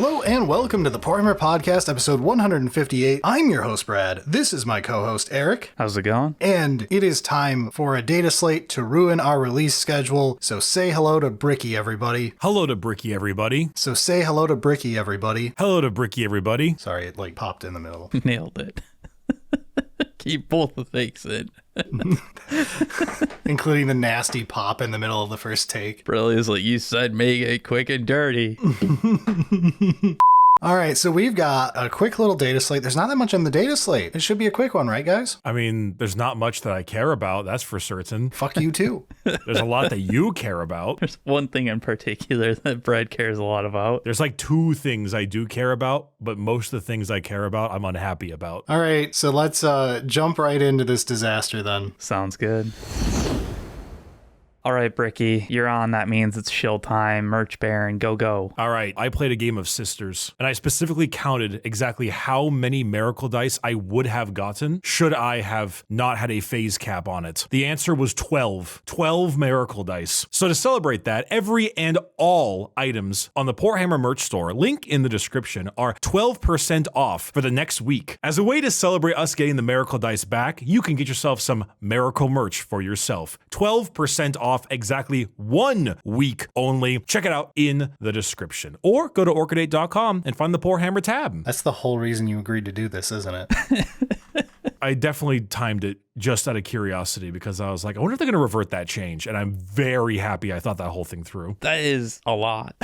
Hello and welcome to the Poorhammer Podcast, episode 158. I'm your host, Brad. This is my co-host, Eric. How's it going? And it is time for a data slate to ruin our release schedule. So say hello to Bricky, everybody. Hello to Bricky, everybody. So say hello to Bricky, everybody. Hello to Bricky, everybody. Sorry, it like popped in the middle. Nailed it. Keep both the fakes in. Including the nasty pop in the middle of the first take. Brilliantly, you said make it quick and dirty. All right, so we've got a quick little data slate. There's not that much in the data slate. It should be a quick one, right, guys? I mean, there's not much that I care about, that's for certain. Fuck you, too. There's a lot that you care about. There's one thing in particular that Brad cares a lot about. There's like two things I do care about, but most of the things I care about, I'm unhappy about. All right, so let's jump right into this disaster then. Sounds good. All right, Bricky, you're on. That means it's shill time. Merch Baron, go. All right, I played a game of Sisters, and I specifically counted exactly how many miracle dice I would have gotten should I have not had a phase cap on it. The answer was 12. 12 miracle dice. So to celebrate that, every and all items on the Poorhammer merch store, link in the description, are 12% off for the next week. As a way to celebrate us getting the miracle dice back, you can get yourself some miracle merch for yourself. 12% off exactly 1 week only. Check it out in the description. Or go to orchidate.com and find the Poorhammer tab. That's the whole reason you agreed to do this, isn't it? I definitely timed it just out of curiosity because I was like, I wonder if they're going to revert that change. And I'm very happy I thought that whole thing through. That is a lot.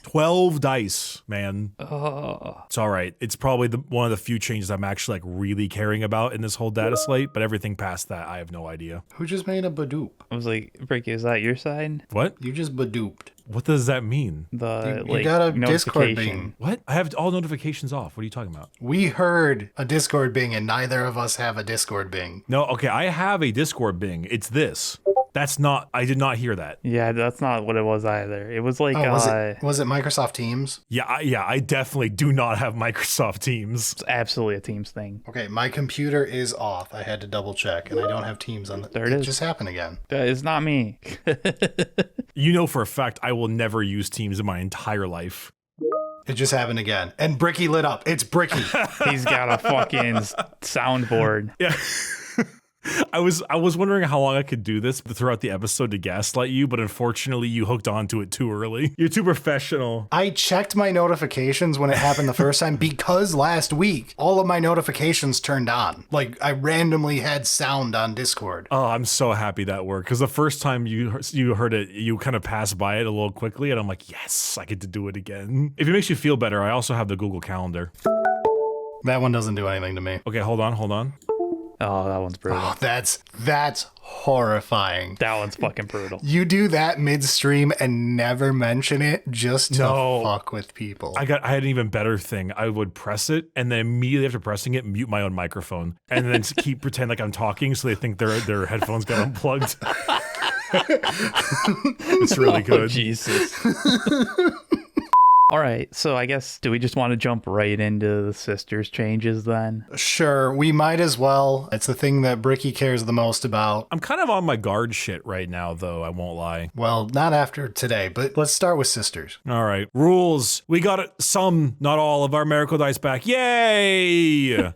12 dice, man. It's all right. It's probably one of the few changes I'm actually like really caring about in this whole data slate, but everything past that, I have no idea. Who just made a badoop? I was like, Bricky, is that your side? What? You just badooped. What does that mean? You got a Discord bing. What? I have all notifications off. What are you talking about? We heard a Discord bing and neither of us have a Discord bing. No, okay, I have a Discord bing. It's this. That's not, I did not hear that. Yeah, that's not what it was either. It was like, was it Microsoft Teams? Yeah, I definitely do not have Microsoft Teams. It's absolutely a Teams thing. Okay, my computer is off. I had to double check and I don't have Teams on There it is. Just happened again. It's not me. You know for a fact I will never use Teams in my entire life. It just happened again. And Bricky lit up. It's Bricky. He's got a fucking soundboard. Yeah. I was wondering how long I could do this throughout the episode to gaslight you, but unfortunately you hooked onto it too early. You're too professional. I checked my notifications when it happened the first time because last week all of my notifications turned on. Like I randomly had sound on Discord. Oh, I'm so happy that worked because the first time you heard it, you kind of passed by it a little quickly, and I'm like, yes, I get to do it again. If it makes you feel better, I also have the Google Calendar. That one doesn't do anything to me. Okay, hold on. Oh, that one's brutal. Oh, that's horrifying. That one's fucking brutal. You do that midstream and never mention it just to fuck with people. I had an even better thing. I would press it and then immediately after pressing it, mute my own microphone and then keep pretend like I'm talking so they think their headphones got unplugged. It's really good. Oh, Jesus. All right, so I guess, do we just want to jump right into the Sisters changes then? Sure, we might as well. It's the thing that Bricky cares the most about. I'm kind of on my guard shit right now, though, I won't lie. Well, not after today, but let's start with Sisters. All right, rules. We got some, not all, of our miracle dice back. Yay!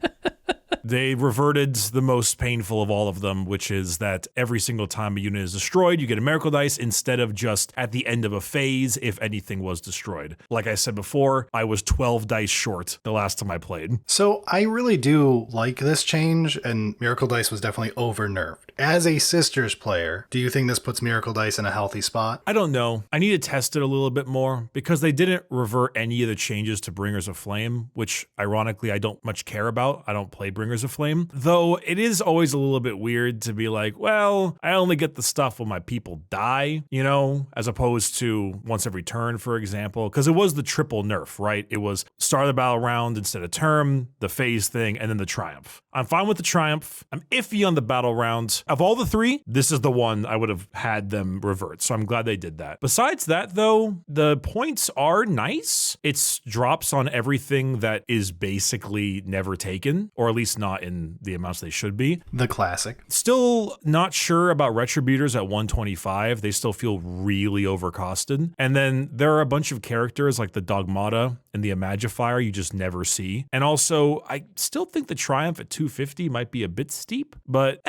They reverted the most painful of all of them, which is that every single time a unit is destroyed, you get a miracle dice instead of just at the end of a phase if anything was destroyed. Like I said before, I was 12 dice short the last time I played. So I really do like this change, and Miracle Dice was definitely over-nerfed. As a Sisters player, do you think this puts Miracle Dice in a healthy spot? I don't know. I need to test it a little bit more because they didn't revert any of the changes to Bringers of Flame, which ironically I don't much care about. I don't play Bringers of Flame, though it is always a little bit weird to be like, well, I only get the stuff when my people die, you know, as opposed to once every turn, for example, because it was the triple nerf, right? It was start of the battle round instead of term, the phase thing, and then the triumph. I'm fine with the triumph. I'm iffy on the battle round. Of all the three, this is the one I would have had them revert. So I'm glad they did that. Besides that, though, the points are nice. It's drops on everything that is basically never taken, or at least not in the amounts they should be. The classic. Still not sure about Retributors at 125. They still feel really overcosted. And then there are a bunch of characters like the Dogmata and the Imagifier you just never see. And also, I still think the Triumph at 250 might be a bit steep, but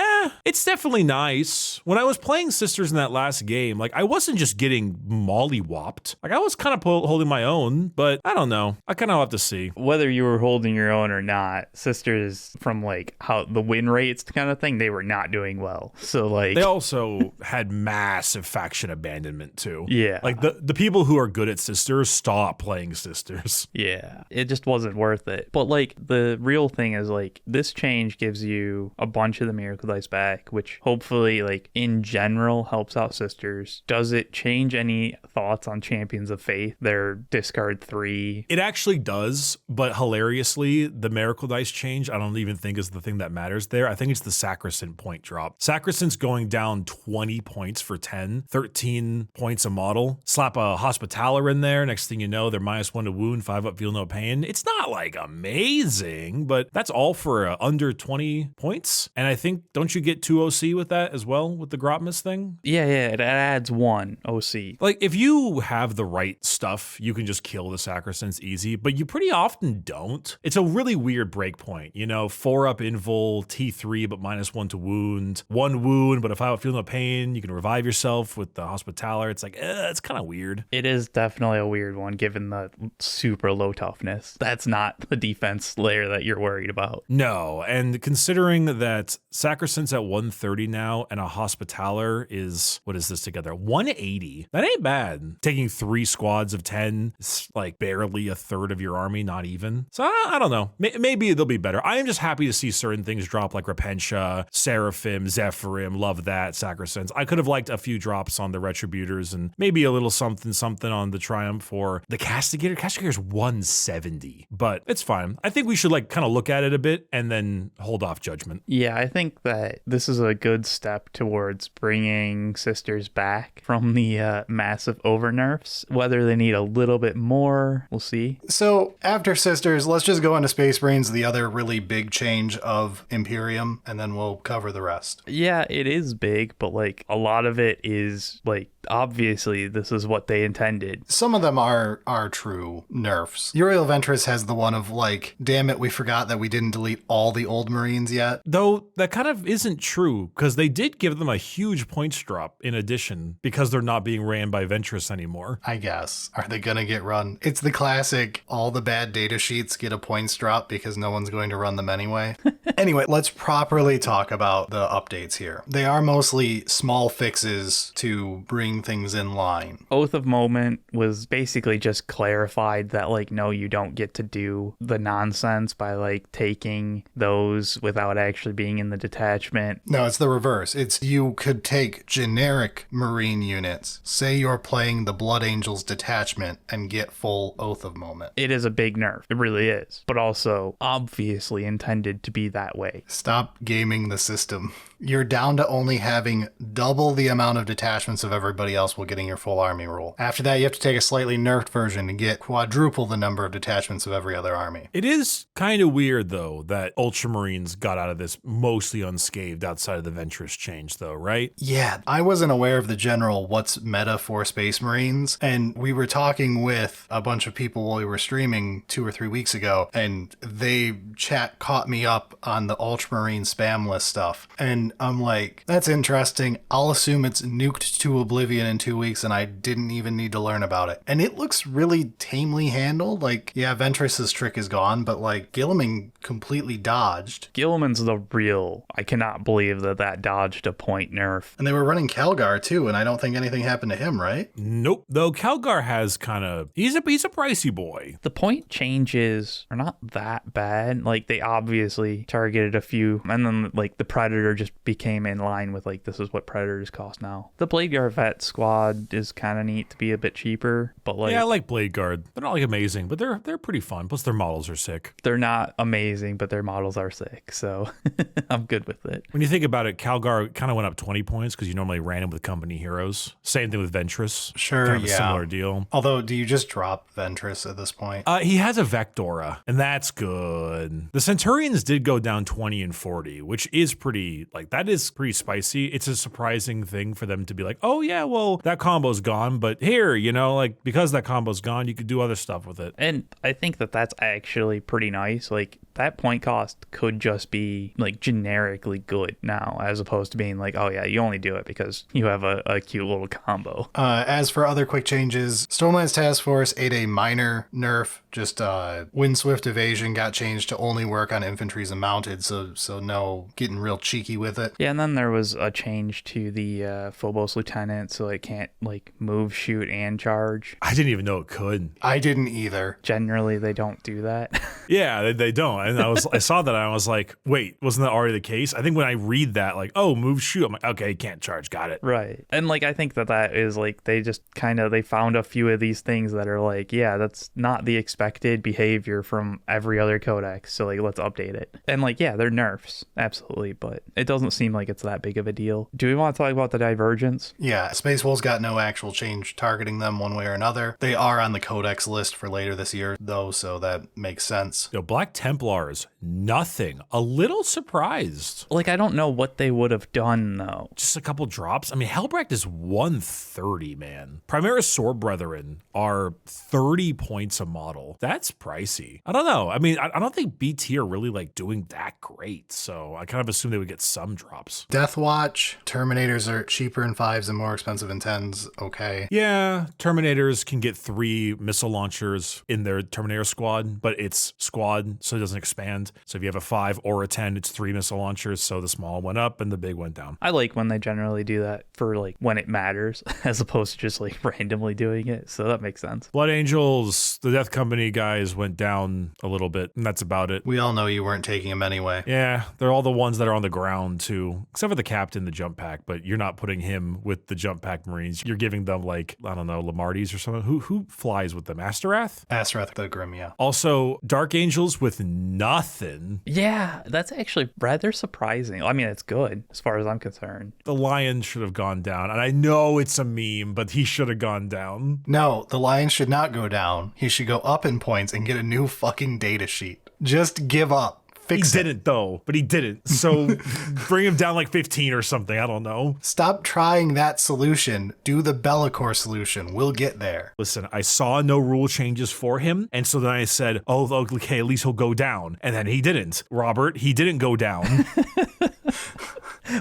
it's definitely nice. When I was playing Sisters in that last game, like I wasn't just getting mollywopped. Like I was kind of holding my own, but I don't know. I kind of have to see. Whether you were holding your own or not, Sisters, from like how the win rates kind of thing, they were not doing well. So like they also had massive faction abandonment too. Yeah. Like the people who are good at Sisters stop playing Sisters. Yeah. It just wasn't worth it. But like the real thing is like this change gives you a bunch of the Miracle Dice back, which hopefully like in general helps out Sisters. Does it change any thoughts on Champions of Faith? Their discard 3. It actually does, but hilariously, the Miracle Dice change I don't even think is the thing that matters there. I think it's the Sacrosanct point drop. Sacrosanct's going down 20 points for 10, 13 points a model. Slap a Hospitaller in there. Next thing you know, they're -1 to wound, 5 up, feel no pain. It's not like amazing, but that's all for under 20 points. And I think, don't you get 2 OC with that as well, with the Grotmus thing? Yeah, it adds 1 OC. Like, if you have the right stuff, you can just kill the Sacrosancts easy, but you pretty often don't. It's a really weird break point. 4 up invul, T3, but -1 to wound, 1 wound, but if I feel no pain, you can revive yourself with the Hospitaller. It's like, it's kind of weird. It is definitely a weird one, given the super low toughness. That's not the defense layer that you're worried about. No, and considering that Sacrosanct's at 130 now, and a Hospitaller is, what is this together? 180. That ain't bad. Taking 3 squads of 10 is like barely a third of your army, not even. So I don't know. Maybe they'll be better. I am just happy to see certain things drop like Repentia, Seraphim, Zephyrim. Love that. Sacrosancts. I could have liked a few drops on the Retributors and maybe a little something on the Triumph for the Castigator. Castigator's 170, but it's fine. I think we should like kind of look at it a bit and then hold off judgment. Yeah, I think that this is a good step towards bringing Sisters back from the massive over nerfs. Whether they need a little bit more, we'll see. So after Sisters, let's just go into Space Marines, the other really big change of Imperium, and then we'll cover the rest. Yeah, it is big, but like a lot of it is like obviously this is what they intended. Some of them are true nerfs. Uriel Ventress has the one of like, damn it, we forgot that we didn't delete all the old Marines yet. Though that kind of isn't true, because they did give them a huge points drop in addition, because they're not being ran by Ventress anymore. I guess. Are they gonna get run? It's the classic, all the bad data sheets get a points drop because no one's going to run them anyway. Anyway, let's properly talk about the updates here. They are mostly small fixes to bring things in line. Oath of Moment was basically just clarified that like, no, you don't get to do the nonsense by like taking those without actually being in the detachment. No, it's the reverse. It's you could take generic Marine units, say you're playing the Blood Angels detachment, and get full Oath of Moment. It is a big nerf. It really is. But also obviously intended to be that way. Stop gaming the system. You're down to only having double the amount of detachments of everybody else while getting your full army rule. After that, you have to take a slightly nerfed version and get quadruple the number of detachments of every other army. It is kind of weird, though, that Ultramarines got out of this mostly unscathed outside of the Ventress change, though, right? Yeah, I wasn't aware of the general what's meta for Space Marines, and we were talking with a bunch of people while we were streaming 2 or 3 weeks ago, and chat caught me up on the Ultramarine spam list stuff, and I'm like, that's interesting. I'll assume it's nuked to oblivion in 2 weeks, and I didn't even need to learn about it. And it looks really tamely handled. Like, yeah, Ventress's trick is gone, but like Guilliman completely dodged. Guilliman's the real. I cannot believe that dodged a point nerf. And they were running Calgar too, and I don't think anything happened to him, right? Nope. Though Calgar has kind of, he's a pricey boy. The point changes are not that bad. Like, they obviously targeted a few, and then like the Predator just became in line with like, this is what Predators cost now. The Blade Guard Vet squad is kind of neat to be a bit cheaper, but like, yeah, I like Blade Guard. They're not like amazing, but they're pretty fun. Plus their models are sick. they're not amazing, but their models are sick, so I'm good with it. When you think about it, Calgar kind of went up 20 points because you normally ran him with company heroes. Same thing with Ventress. Sure, kind of yeah. a similar deal. Although, do you just drop Ventress at this point? He has a Vectora, and that's good. The Centurions did go down 20 and 40, which is pretty, like, that is pretty spicy. It's a surprising thing for them to be like, oh, yeah, well, that combo's gone, but here, you know, like, because that combo's gone, you could do other stuff with it. And I think that that's actually pretty nice. Like, that point cost could just be like generically good now, as opposed to being like, oh yeah, you only do it because you have a cute little combo. As for other quick changes, Stormlands Task Force ate a minor nerf. Just Wind Swift Evasion got changed to only work on infantries and mounted, so no getting real cheeky with it. Yeah, and then there was a change to the Phobos Lieutenant, so it can't like move, shoot, and charge. I didn't even know it could. I didn't either. Generally, they don't do that. Yeah, they don't. And I saw that and I was like, wait, wasn't that already the case? I think when I read that, like, oh, move, shoot, I'm like, okay, can't charge, got it. Right. And like, I think that is like, they just they found a few of these things that are like, yeah, that's not the expected behavior from every other codex, so like, let's update it. And like, yeah, they're nerfs, absolutely, but it doesn't seem like it's that big of a deal. Do we want to talk about the Divergence? Yeah, Space Wolves got no actual change targeting them one way or another. They are on the codex list for later this year, though, so that makes sense. Yo, Black Templars, nothing. A little surprised. Like, I don't know what they would have done, though. Just a couple drops. I mean, Helbrecht is 130, man. Primaris Sword Brethren are 30 points a model. That's pricey. I don't know. I mean, I don't think BT are really like doing that great, so I kind of assume they would get some drops. Deathwatch, Terminators are cheaper in 5s and more expensive in 10s. Okay. Yeah, Terminators can get 3 missile launchers in their Terminator squad, but it's squad, so it doesn't expand. So if you have a 5 or a 10, it's 3 missile launchers, so the small went up and the big went down. I like when they generally do that for like when it matters, as opposed to just like randomly doing it, so that makes sense. Blood Angels, the Death Company guys went down a little bit, and that's about it. We all know you weren't taking them anyway. Yeah, they're all the ones that are on the ground too, except for the captain, the jump pack, but you're not putting him with the jump pack Marines. You're giving them like, I don't know, Lamarties or something. Who flies with them? Asterath? Asterath the Grim, yeah. Also, Dark Angels with nothing. Yeah, that's actually rather surprising. I mean, it's good as far as I'm concerned. The Lion should have gone down, and I know it's a meme, but he should have gone down. No, the Lion should not go down. He should go up in points and get a new fucking data sheet. Just give up. Fix He it. didn't though, but he didn't. So bring him down like 15 or something. I don't know. Stop trying that solution. Do the Bellicor solution. We'll get there. Listen, I saw no rule changes for him. And so then I said, oh, okay, at least he'll go down. And then he didn't. Robert, he didn't go down.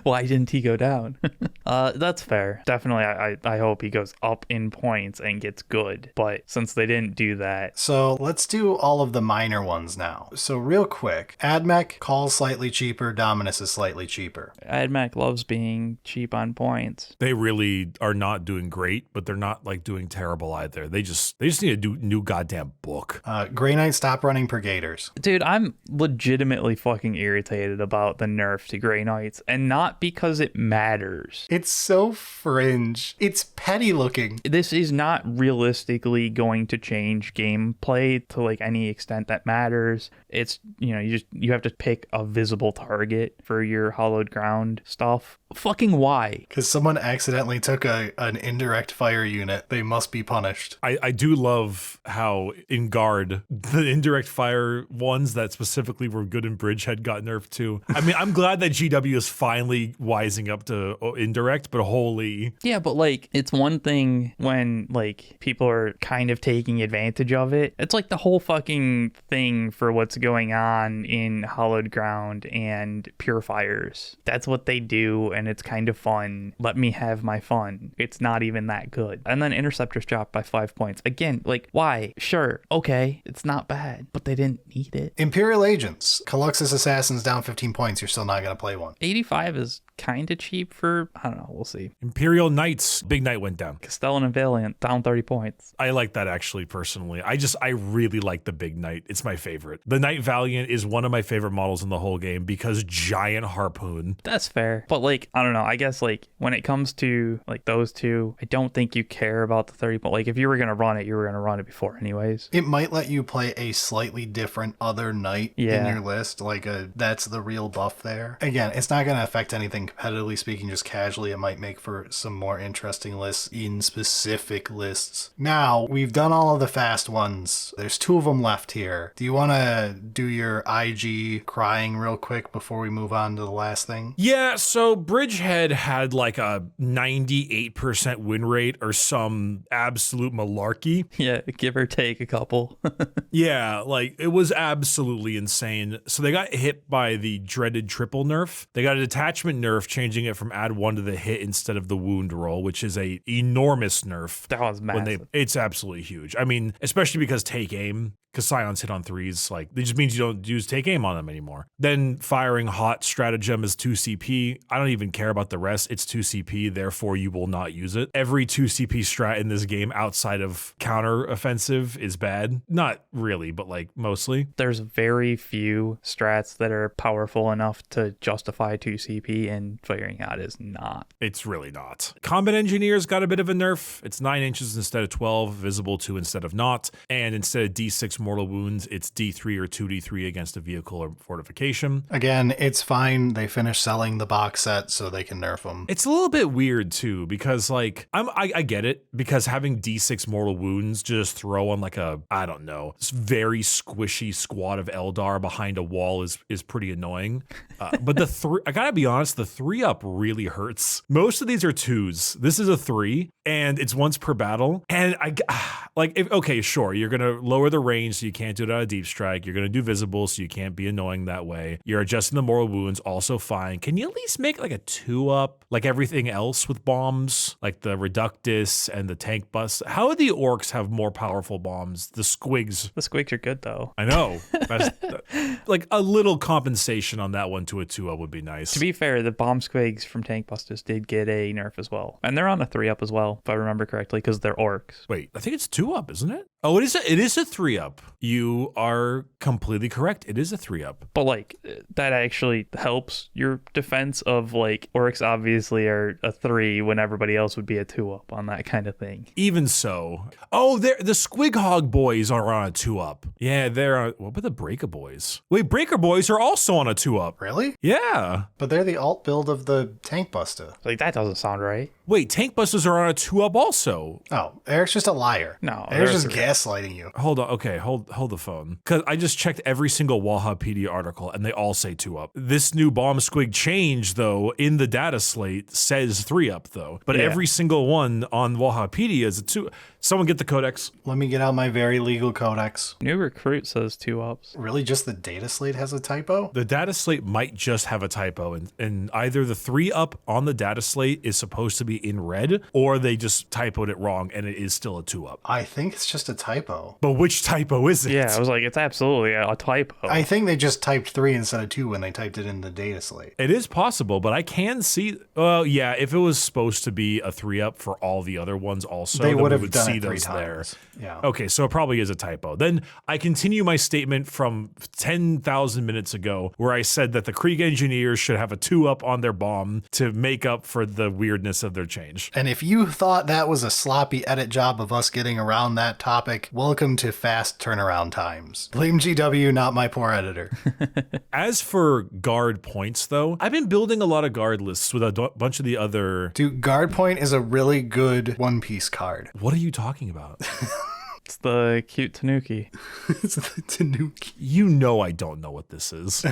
Why didn't he go down? That's fair. Definitely, I hope he goes up in points and gets good. But since they didn't do that... So let's do all of the minor ones now. So real quick, Admech, Call's slightly cheaper, Dominus is slightly cheaper. Admech loves being cheap on points. They really are not doing great, but they're not like doing terrible either. They just need to do new goddamn book. Grey Knight, stop running Brigaders. Dude, I'm legitimately fucking irritated about the nerf to Grey Knights, and not because it matters. It's so fringe. It's petty looking. This is not realistically going to change gameplay to like any extent that matters. It's, you know, you have to pick a visible target for your hallowed ground stuff. Fucking why? Because someone accidentally took an indirect fire unit. They must be punished. I do love how in Guard, the indirect fire ones that specifically were good in Bridgehead got nerfed too. I mean, I'm glad that GW is finally wising up to indirect, but holy. Yeah, but like, it's one thing when like people are kind of taking advantage of it. It's like the whole fucking thing for what's going on in Hallowed Ground and Purifiers. That's what they do, and it's kind of fun. Let me have my fun. It's not even that good. And then Interceptors dropped by 5 points. Again, like, why? Sure, okay, it's not bad, but they didn't need it. Imperial Agents. Caluxus Assassins down 15 points. You're still not going to play one. 85 is kind of cheap for, I don't know, we'll see. Imperial Knights, Big Knight went down. Castellan and Valiant, down 30 points. I like that actually, personally. I really like the Big Knight. It's my favorite. The Knight Valiant is one of my favorite models in the whole game because giant harpoon. That's fair. But like, I don't know, I guess like when it comes to like those two, I don't think you care about the 30 point. Like if you were going to run it, you were going to run it before anyways. It might let you play a slightly different other knight in your list. Like that's the real buff there. Again, it's not going to affect anything competitively speaking, just casually. It might make for some more interesting lists in specific lists. Now, we've done all of the fast ones. There's 2 of them left here. Do you want to do your IG crying real quick before we move on to the last thing? Yeah, so Bridgehead had like a 98% win rate or some absolute malarkey. Yeah, give or take a couple. Yeah, like it was absolutely insane. So they got hit by the dreaded triple nerf. They got a detachment nerf, changing it from add 1 to the hit instead of the wound roll, which is a enormous nerf. That was massive. It's absolutely huge. I mean, especially because take aim, because Scions hit on 3s, like it just means you don't use take aim on them anymore. Then firing hot stratagem is 2 CP. I don't even care about the rest. It's 2 CP, therefore you will not use it. Every 2 CP strat in this game outside of counter offensive is bad. Not really, but like mostly. There's very few strats that are powerful enough to justify 2 CP, and figuring out is not. It's really not. Combat Engineers got a bit of a nerf. It's 9 inches instead of 12, visible 2 instead of not, and instead of D6 mortal wounds, it's D3 or 2D3 against a vehicle or fortification. Again, it's fine. They finished selling the box set, so they can nerf them. It's a little bit weird too, because like I get it, because having D6 mortal wounds just throw on like a, I don't know, this very squishy squad of Eldar behind a wall is pretty annoying. But I gotta be honest, the 3-up really hurts. Most of these are 2s. This is a 3, and it's once per battle. And okay, sure, you're gonna lower the range so you can't do it out of deep strike. You're gonna do visible so you can't be annoying that way. You're adjusting the mortal wounds, also fine. Can you at least make like a 2-up, like everything else with bombs, like the Reductus and the tank bus? How would the Orks have more powerful bombs? The Squigs. The Squigs are good though. I know. Like a little compensation on that one to a 2-up would be nice. To be fair, the bomb Squigs from Tank Busters did get a nerf as well, and they're on a 3-up as well, if I remember correctly, because they're Orks. Wait, I think it's 2-up, isn't it? Oh, it is a 3-up. You are completely correct. It is a 3-up. But like that actually helps your defense of like Orks obviously are a 3 when everybody else would be a 2-up on that kind of thing. Even so. Oh, the Squighog boys are on a 2-up. Yeah, they're on. What about the Breaker boys? Wait, Breaker boys are also on a 2-up. Really? Yeah. But they're the alt build of the Tank Buster. Like that doesn't sound right. Wait, Tank Busters are on a 2-up also. Oh, Eric's just a liar. No, Eric's just gaslighting you. Hold on. Okay, hold the phone. Because I just checked every single Wahapedia article and they all say 2-up. This new bomb squig change, though, in the data slate says 3-up, though. But every single one on Wahapedia is a 2. Someone get the codex. Let me get out my very legal codex. New Recruit says 2-ups. Really? Just the data slate has a typo? The data slate might just have a typo, and either the 3-up on the data slate is supposed to be in red, or they just typoed it wrong and it is still a 2-up. I think it's just a typo. But which typo is it? Yeah, I was like, it's absolutely a typo. I think they just typed 3 instead of 2 when they typed it in the data slate. It is possible, but I can see. Well, yeah, if it was supposed to be a 3-up for all the other ones, also They would have would done see it 3 those there. times. Yeah. Okay, so it probably is a typo. Then I continue my statement from 10,000 minutes ago, where I said that the Krieg engineers should have a 2-up on their bomb to make up for the weirdness of their change. And if you thought that was a sloppy edit job of us getting around that topic, welcome to fast turnaround times. Blame GW, not my poor editor. As for guard points, though, I've been building a lot of guard lists with a bunch of the other... Dude, guard point is a really good One Piece card. What are you talking about? It's the cute Tanuki. It's the Tanuki. You know I don't know what this is.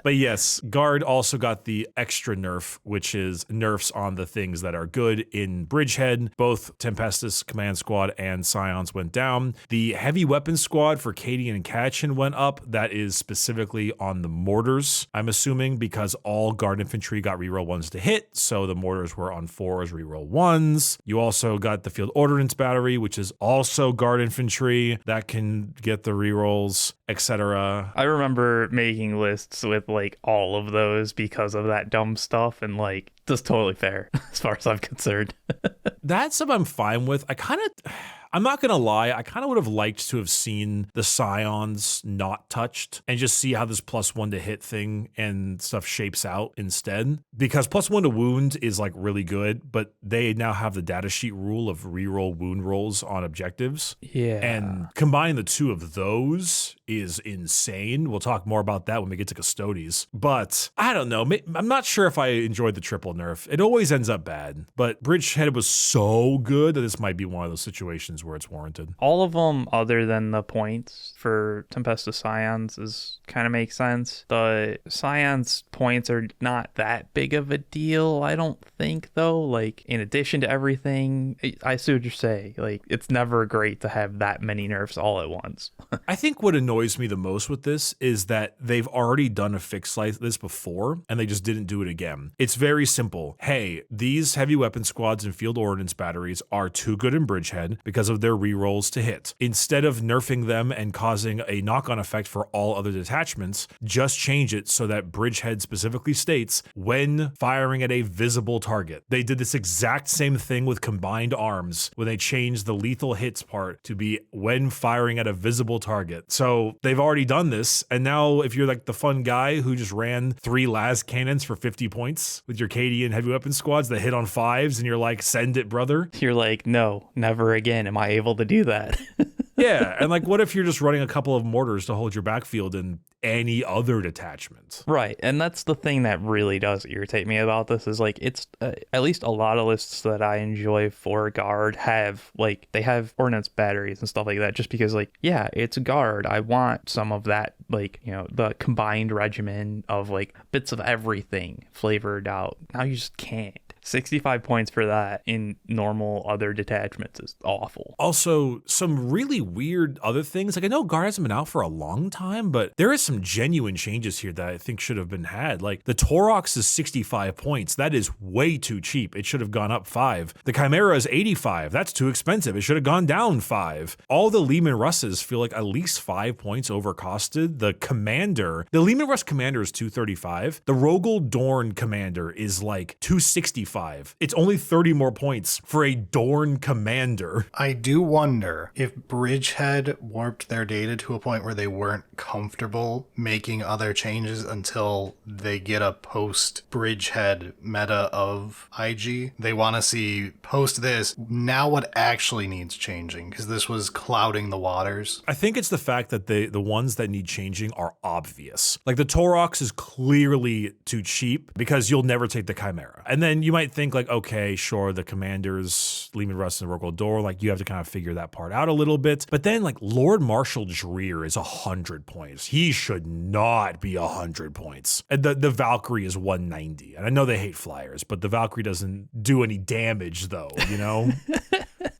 But yes, Guard also got the extra nerf, which is nerfs on the things that are good in Bridgehead. Both Tempestus Command Squad and Scions went down. The Heavy Weapons Squad for Cadian and Catachin went up. That is specifically on the mortars, I'm assuming, because all Guard Infantry got reroll 1s to hit, so the mortars were on 4s, reroll 1s. You also got the Field Ordnance Battery, which is also Guard Infantry. That can get the rerolls, etc. I remember making lists with like all of those because of that dumb stuff, and like just totally fair as far as I'm concerned. That's something I'm fine with. I'm not going to lie, I kind of would have liked to have seen the Scions not touched and just see how this +1 to hit thing and stuff shapes out instead. Because +1 to wound is like really good, but they now have the datasheet rule of reroll wound rolls on objectives. Yeah. And combining the two of those is insane. We'll talk more about that when we get to Custodes. But I don't know. I'm not sure if I enjoyed the triple nerf. It always ends up bad. But Bridgehead was so good that this might be one of those situations where it's warranted. All of them, other than the points for Tempestus Scions, is kind of makes sense. The Scions points are not that big of a deal, I don't think, though. Like, in addition to everything, I see what you're saying. Like, it's never great to have that many nerfs all at once. I think what annoys me the most with this is that they've already done a fix like this before, and they just didn't do it again. It's very simple. Hey, these heavy weapon squads and field ordnance batteries are too good in Bridgehead because of their rerolls to hit. Instead of nerfing them and causing a knock-on effect for all other detachments, just change it so that Bridgehead specifically states when firing at a visible target. They did this exact same thing with combined arms when they changed the lethal hits part to be when firing at a visible target. So they've already done this, and now if you're like the fun guy who just ran 3 las cannons for 50 points with your Cadian heavy weapon squads that hit on 5s, and you're like, send it, brother. You're like, no, never again am I able to do that. Yeah, and like, what if you're just running a couple of mortars to hold your backfield in any other detachment? Right, and that's the thing that really does irritate me about this is like it's at least a lot of lists that I enjoy for guard have like they have ordnance batteries and stuff like that just because like yeah, it's guard. I want some of that, like, you know, the combined regimen of like bits of everything flavored out. Now you just can't. 65 points for that in normal other detachments is awful. Also, some really weird other things. Like, I know Guard hasn't been out for a long time, but there is some genuine changes here that I think should have been had. Like, the Taurox is 65 points. That is way too cheap. It should have gone up 5. The Chimera is 85. That's too expensive. It should have gone down 5. All the Leman Russes feel like at least 5 points overcosted. The Leman Russ Commander is 235. The Rogel Dorn Commander is like 265. It's only 30 more points for a Dorn Commander. I do wonder if Bridgehead warped their data to a point where they weren't comfortable making other changes until they get a post-Bridgehead meta of IG. They want to see post this, now what actually needs changing, because this was clouding the waters. I think it's the fact that the ones that need changing are obvious. Like the Taurox is clearly too cheap because you'll never take the Chimera. And then you might think like, okay, sure, the Commanders, Leman Russ and Rogel Door, like you have to kind of figure that part out a little bit. But then like Lord Marshal Dreer is 100 points. He should not be 100 points. And the Valkyrie is 190. And I know they hate flyers, but the Valkyrie doesn't do any damage though, you know?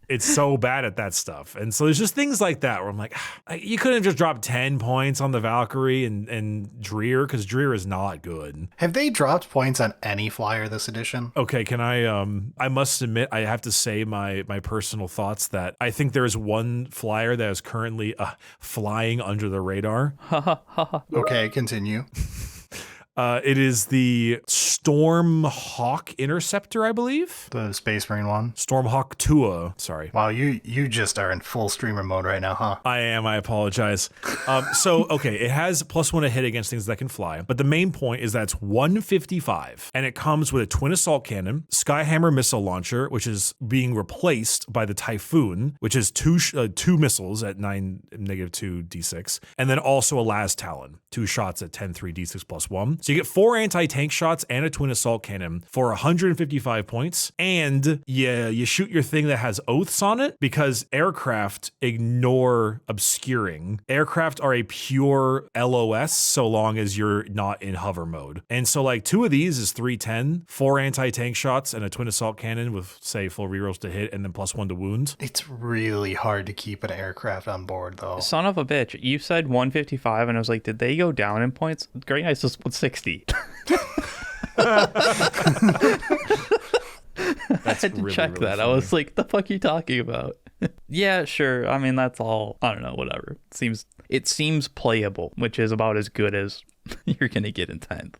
It's so bad at that stuff. And so there's just things like that where I'm like, you couldn't just drop 10 points on the Valkyrie and Dreer, because Dreer is not good. Have they dropped points on any flyer this edition? Okay, can I must admit, I have to say my personal thoughts that I think there is one flyer that is currently flying under the radar. Okay, continue. It is the Stormhawk Interceptor, I believe. The Space Marine one? Stormhawk Tua, sorry. Wow, you just are in full streamer mode right now, huh? I am, I apologize. Okay, it has +1 to hit against things that can fly, but the main point is that it's 155, and it comes with a twin assault cannon, Skyhammer missile launcher, which is being replaced by the Typhoon, which is two missiles at -2 D6, and then also a Las Talon, 2 shots at 10-3 D6 +1. So you get 4 anti-tank shots and a twin assault cannon for 155 points. And you shoot your thing that has oaths on it because aircraft ignore obscuring. Aircraft are a pure LOS so long as you're not in hover mode. And so like 2 of these is 310, 4 anti-tank shots and a twin assault cannon with say full rerolls to hit and then +1 to wound. It's really hard to keep an aircraft on board though. Son of a bitch. You said 155 and I was like, did they go down in points? Great Knights just 160. I had to check that. Funny. I was like, the fuck are you talking about? Yeah, sure. I mean, that's all. I don't know, whatever. It seems playable, which is about as good as you're going to get in 10th.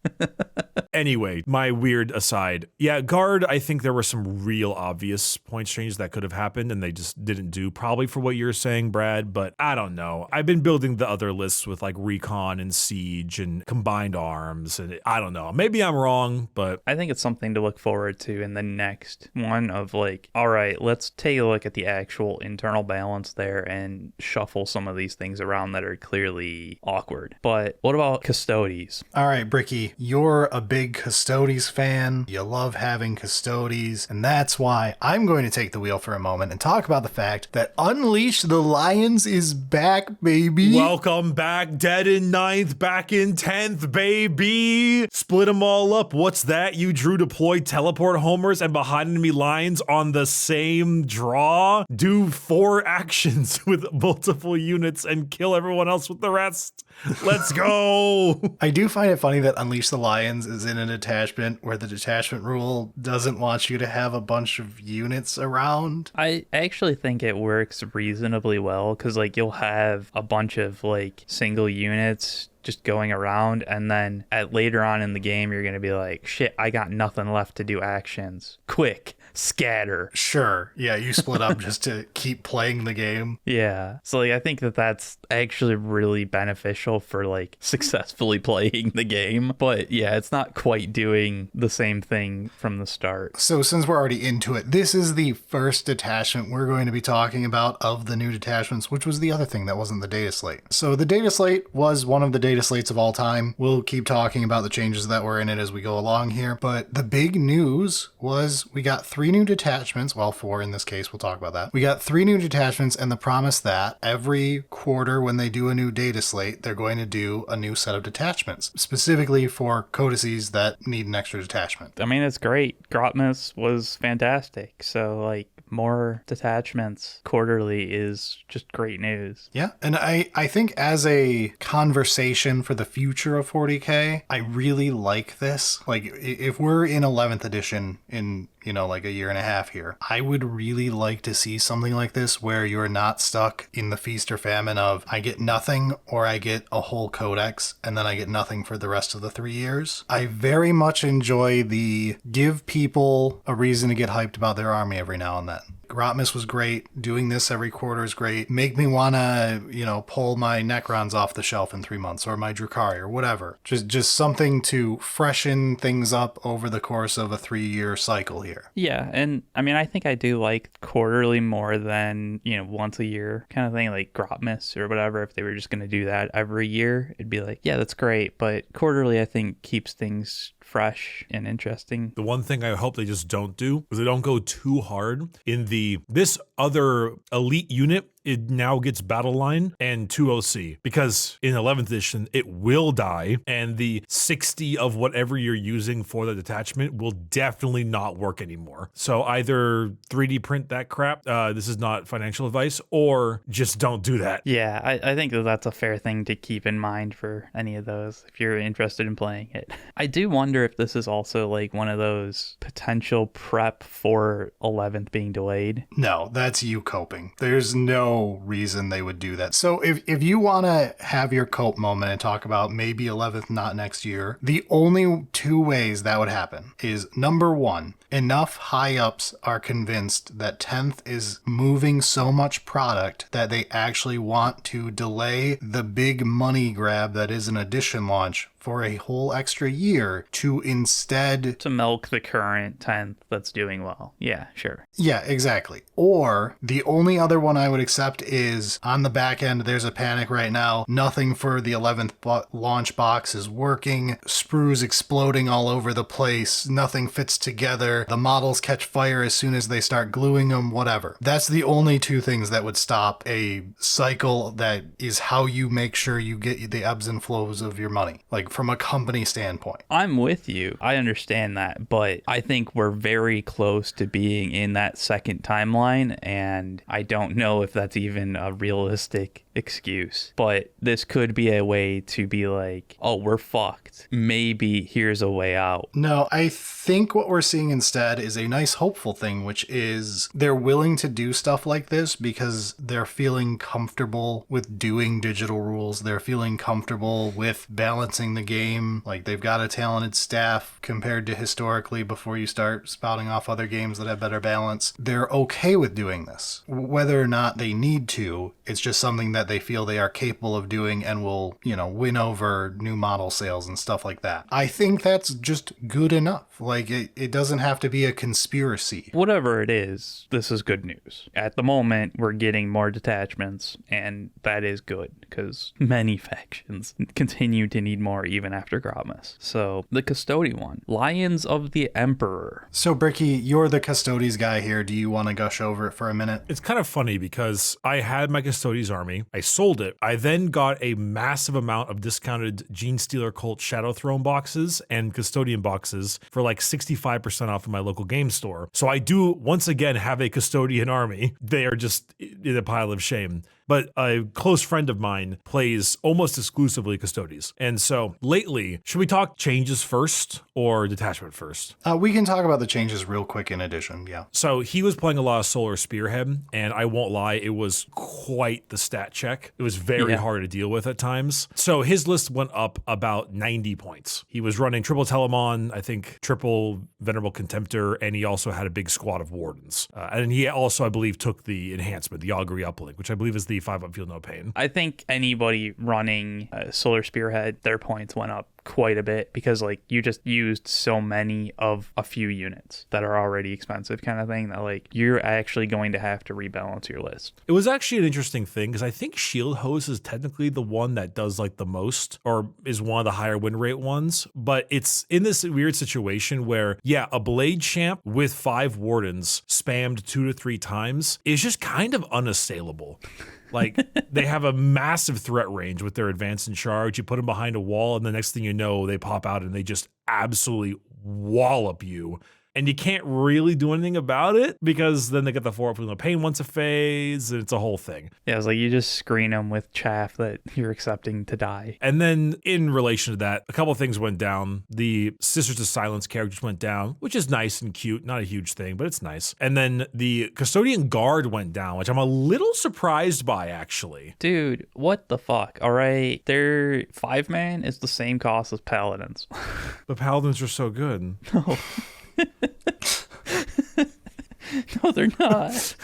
Anyway, my weird aside. Yeah, guard, I think there were some real obvious points changes that could have happened and they just didn't do, probably for what you're saying, Brad, but I don't know. I've been building the other lists with like recon and siege and combined arms, and I don't know. Maybe I'm wrong, but I think it's something to look forward to in the next one of like, all right, let's take a look at the actual internal balance there and shuffle some of these things around that are clearly awkward. But what about Custodes? All right, Bricky, you're a big Custodes fan. You love having Custodes, and that's why I'm going to take the wheel for a moment and talk about the fact that Unleash the Lions is back, baby. welcome back, dead in 9th, back in 10th, baby. Split them all up. What's that? You drew deploy teleport homers and behind enemy lines on the same draw? Do 4 actions with multiple units and kill everyone else with the rest. Let's go. I do find it funny that Unleash the Lions is in a detachment where the detachment rule doesn't want you to have a bunch of units around. I actually think it works reasonably well because like you'll have a bunch of like single units just going around, and then at later on in the game you're gonna be like, shit, I got nothing left to do actions. Quick, scatter. Sure, yeah, you split up just to keep playing the game. Yeah. So like I think that that's actually really beneficial for like successfully playing the game. But yeah, it's not quite doing the same thing from the start. So since we're already into it, this is the first detachment we're going to be talking about of the new detachments, which was the other thing that wasn't the data slate. So the data slate was one of the data slates of all time. We'll keep talking about the changes that were in it as we go along here. But the big news was we got 3 new detachments. Well, 4 in this case. We'll talk about that. We got 3 new detachments and the promise that every quarter when they do a new data slate, they're going to do a new set of detachments, specifically for codices that need an extra detachment. I mean, it's great. Grotmus was fantastic. So like more detachments quarterly is just great news. Yeah, and I think as a conversation for the future of 40K, I really like this. Like, if we're in 11th edition in, you know, like a year and a half here, I would really like to see something like this where you're not stuck in the feast or famine of I get nothing or I get a whole codex and then I get nothing for the rest of the 3 years. I very much enjoy the give people a reason to get hyped about their army every now and then. Grotmus was great. Doing this every quarter is great. Make me want to, you know, pull my Necrons off the shelf in 3 months or my Drukhari or whatever. Just something to freshen things up over the course of a 3-year cycle here. Yeah, and I mean, I think I do like quarterly more than, you know, once a year kind of thing, like Grotmus or whatever. If they were just going to do that every year, it'd be like, yeah, that's great. But quarterly, I think, keeps things fresh and interesting. The one thing I hope they just don't do is they don't go too hard in this other elite unit. It now gets battle line and 2 OC because in 11th edition it will die and the 60 of whatever you're using for the detachment will definitely not work anymore. So either 3D print that crap, this is not financial advice, or just don't do that. Yeah, I think that that's a fair thing to keep in mind for any of those if you're interested in playing it. I do wonder if this is also like one of those potential prep for 11th being delayed. No, that's you coping. There's no reason they would do that. So if you want to have your cope moment and talk about maybe 11th not next year, the only 2 ways that would happen is number 1, enough high ups are convinced that 10th is moving so much product that they actually want to delay the big money grab that is an edition launch for a whole extra year to instead to milk the current 10th that's doing well. Yeah, sure. Yeah, exactly. Or the only other one I would accept is on the back end, there's a panic right now. Nothing for the 11th launch box is working. Sprues exploding all over the place. Nothing fits together. The models catch fire as soon as they start gluing them, whatever. That's the only 2 things that would stop a cycle that is how you make sure you get the ebbs and flows of your money. Like from a company standpoint. I'm with you. I understand that, but I think we're very close to being in that second timeline, and I don't know if that's even a realistic excuse. But this could be a way to be like, oh, we're fucked. Maybe here's a way out. No, I think what we're seeing instead is a nice hopeful thing, which is they're willing to do stuff like this because they're feeling comfortable with doing digital rules. They're feeling comfortable with balancing the game. Like, they've got a talented staff compared to historically before you start spouting off other games that have better balance. They're okay with doing this. Whether or not they need to, it's just something that they feel they are capable of doing and will, win over new model sales and stuff like that. I think that's just good enough. Like, it doesn't have to be a conspiracy. Whatever it is, this is good news. At the moment, we're getting more detachments, and that is good, because many factions continue to need more even after Grommas. So, the Custodian one. Lions of the Emperor. So, Bricky, you're the Custodes guy here. Do you want to gush over it for a minute? It's kind of funny because I had my Custodes army, I sold it, I then got a massive amount of discounted Genestealer Cult Shadow Throne boxes and Custodian boxes for like 65% off in my local game store. So I do once again have a Custodian army. They are just in a pile of shame. But a close friend of mine plays almost exclusively Custodes. And so lately, should we talk changes first or detachment first? We can talk about the changes real quick in addition, yeah. So he was playing a lot of Solar Spearhead, and I won't lie, it was quite the stat check. It was very hard to deal with at times. So his list went up about 90 points. He was running triple Telemon, I think triple Venerable Contemptor, and he also had a big squad of Wardens. And he also, I believe, took the enhancement, the Augury Uplink, which I believe is the 5-up Feel No Pain. I think anybody running Solar Spearhead, their points went up quite a bit because like you just used so many of a few units that are already expensive kind of thing that like you're actually going to have to rebalance your list. It was actually an interesting thing because I think Shield Hose is technically the one that does like the most or is one of the higher win rate ones, but it's in this weird situation where a Blade Champ with 5 Wardens spammed 2 to 3 times is just kind of unassailable. Like, they have a massive threat range with their advance and charge. You put them behind a wall, and the next thing you know, they pop out and they just absolutely wallop you. And you can't really do anything about it because then they get the 4-up Feel No Pain once a phase, and it's a whole thing. Yeah, it's like you just screen them with chaff that you're accepting to die. And then in relation to that, a couple of things went down. The Sisters of Silence characters went down, which is nice and cute. Not a huge thing, but it's nice. And then the Custodian Guard went down, which I'm a little surprised by, actually. Dude, what the fuck? All right, their 5-man is the same cost as Paladins. The Paladins are so good. No. No, they're not.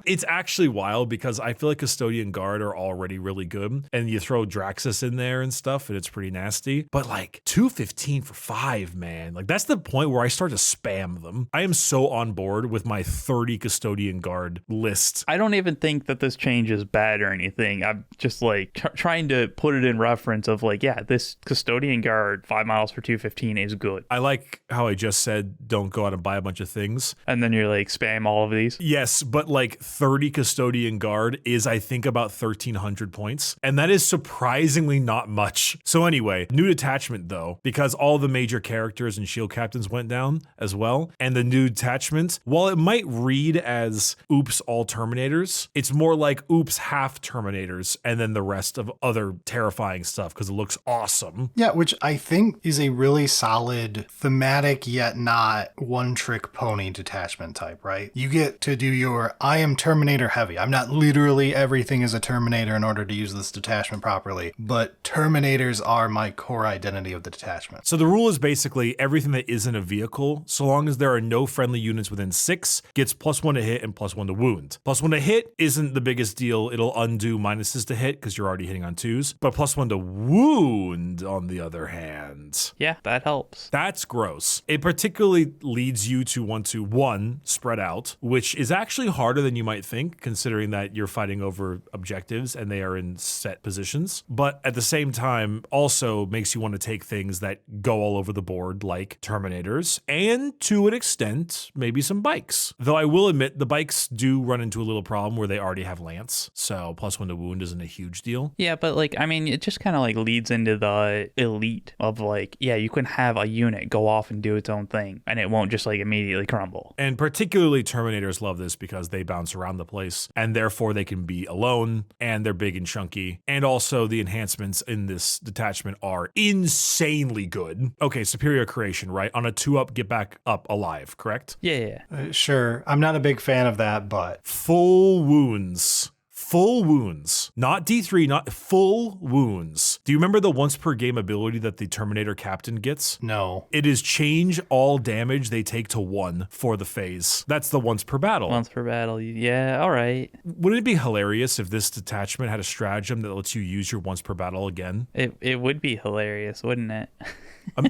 It's actually wild because I feel like Custodian Guard are already really good. And you throw Draxus in there and stuff, and it's pretty nasty. But like 215 for 5, man. Like that's the point where I start to spam them. I am so on board with my 30 Custodian Guard list. I don't even think that this change is bad or anything. I'm just like trying to put it in reference of like, yeah, this Custodian Guard 5 miles for 215 is good. I like how I just said, don't go out and buy a bunch of things. And then you're like spam all of these. Yes, but like 30 Custodian Guard is I think about 1,300 points, and that is surprisingly not much. So anyway, new detachment though, because all the major characters and shield captains went down as well, and the new detachment, while it might read as oops all Terminators, it's more like oops half Terminators and then the rest of other terrifying stuff because it looks awesome. Yeah, which I think is a really solid thematic yet not one-trick pony detachment type, right? You get to do your I am Terminator heavy. I'm not literally everything is a Terminator in order to use this detachment properly, but Terminators are my core identity of the detachment. So the rule is basically everything that isn't a vehicle, so long as there are no friendly units within 6, gets +1 to hit and +1 to wound. +1 to hit isn't the biggest deal. It'll undo minuses to hit because you're already hitting on 2s, but +1 to wound on the other hand. Yeah, that helps. That's gross. It particularly leads you to want to, 1, spread out, which is actually harder than you might think, considering that you're fighting over objectives and they are in set positions. But at the same time, also makes you want to take things that go all over the board, like Terminators, and to an extent, maybe some bikes. Though I will admit, the bikes do run into a little problem where they already have Lance, so +1 to wound isn't a huge deal. Yeah, but like, I mean, it just kind of like leads into the elite of like, yeah, you can have a unit go off and do its own thing, and it won't just like immediately crumble. And particularly Terminators love this because they bounce around the place and therefore they can be alone and they're big and chunky. And also the enhancements in this detachment are insanely good. Okay, superior creation, right? On a 2-up, get back up alive, correct? Yeah. Sure. I'm not a big fan of that, but Full wounds. full wounds, not D3, not full wounds. Do you remember the once per game ability that the Terminator Captain gets? No. It is change all damage they take to 1 for the phase. That's the once per battle. Once per battle. Yeah, all right. Wouldn't it be hilarious if this detachment had a stratagem that lets you use your once per battle again? It would be hilarious, wouldn't it?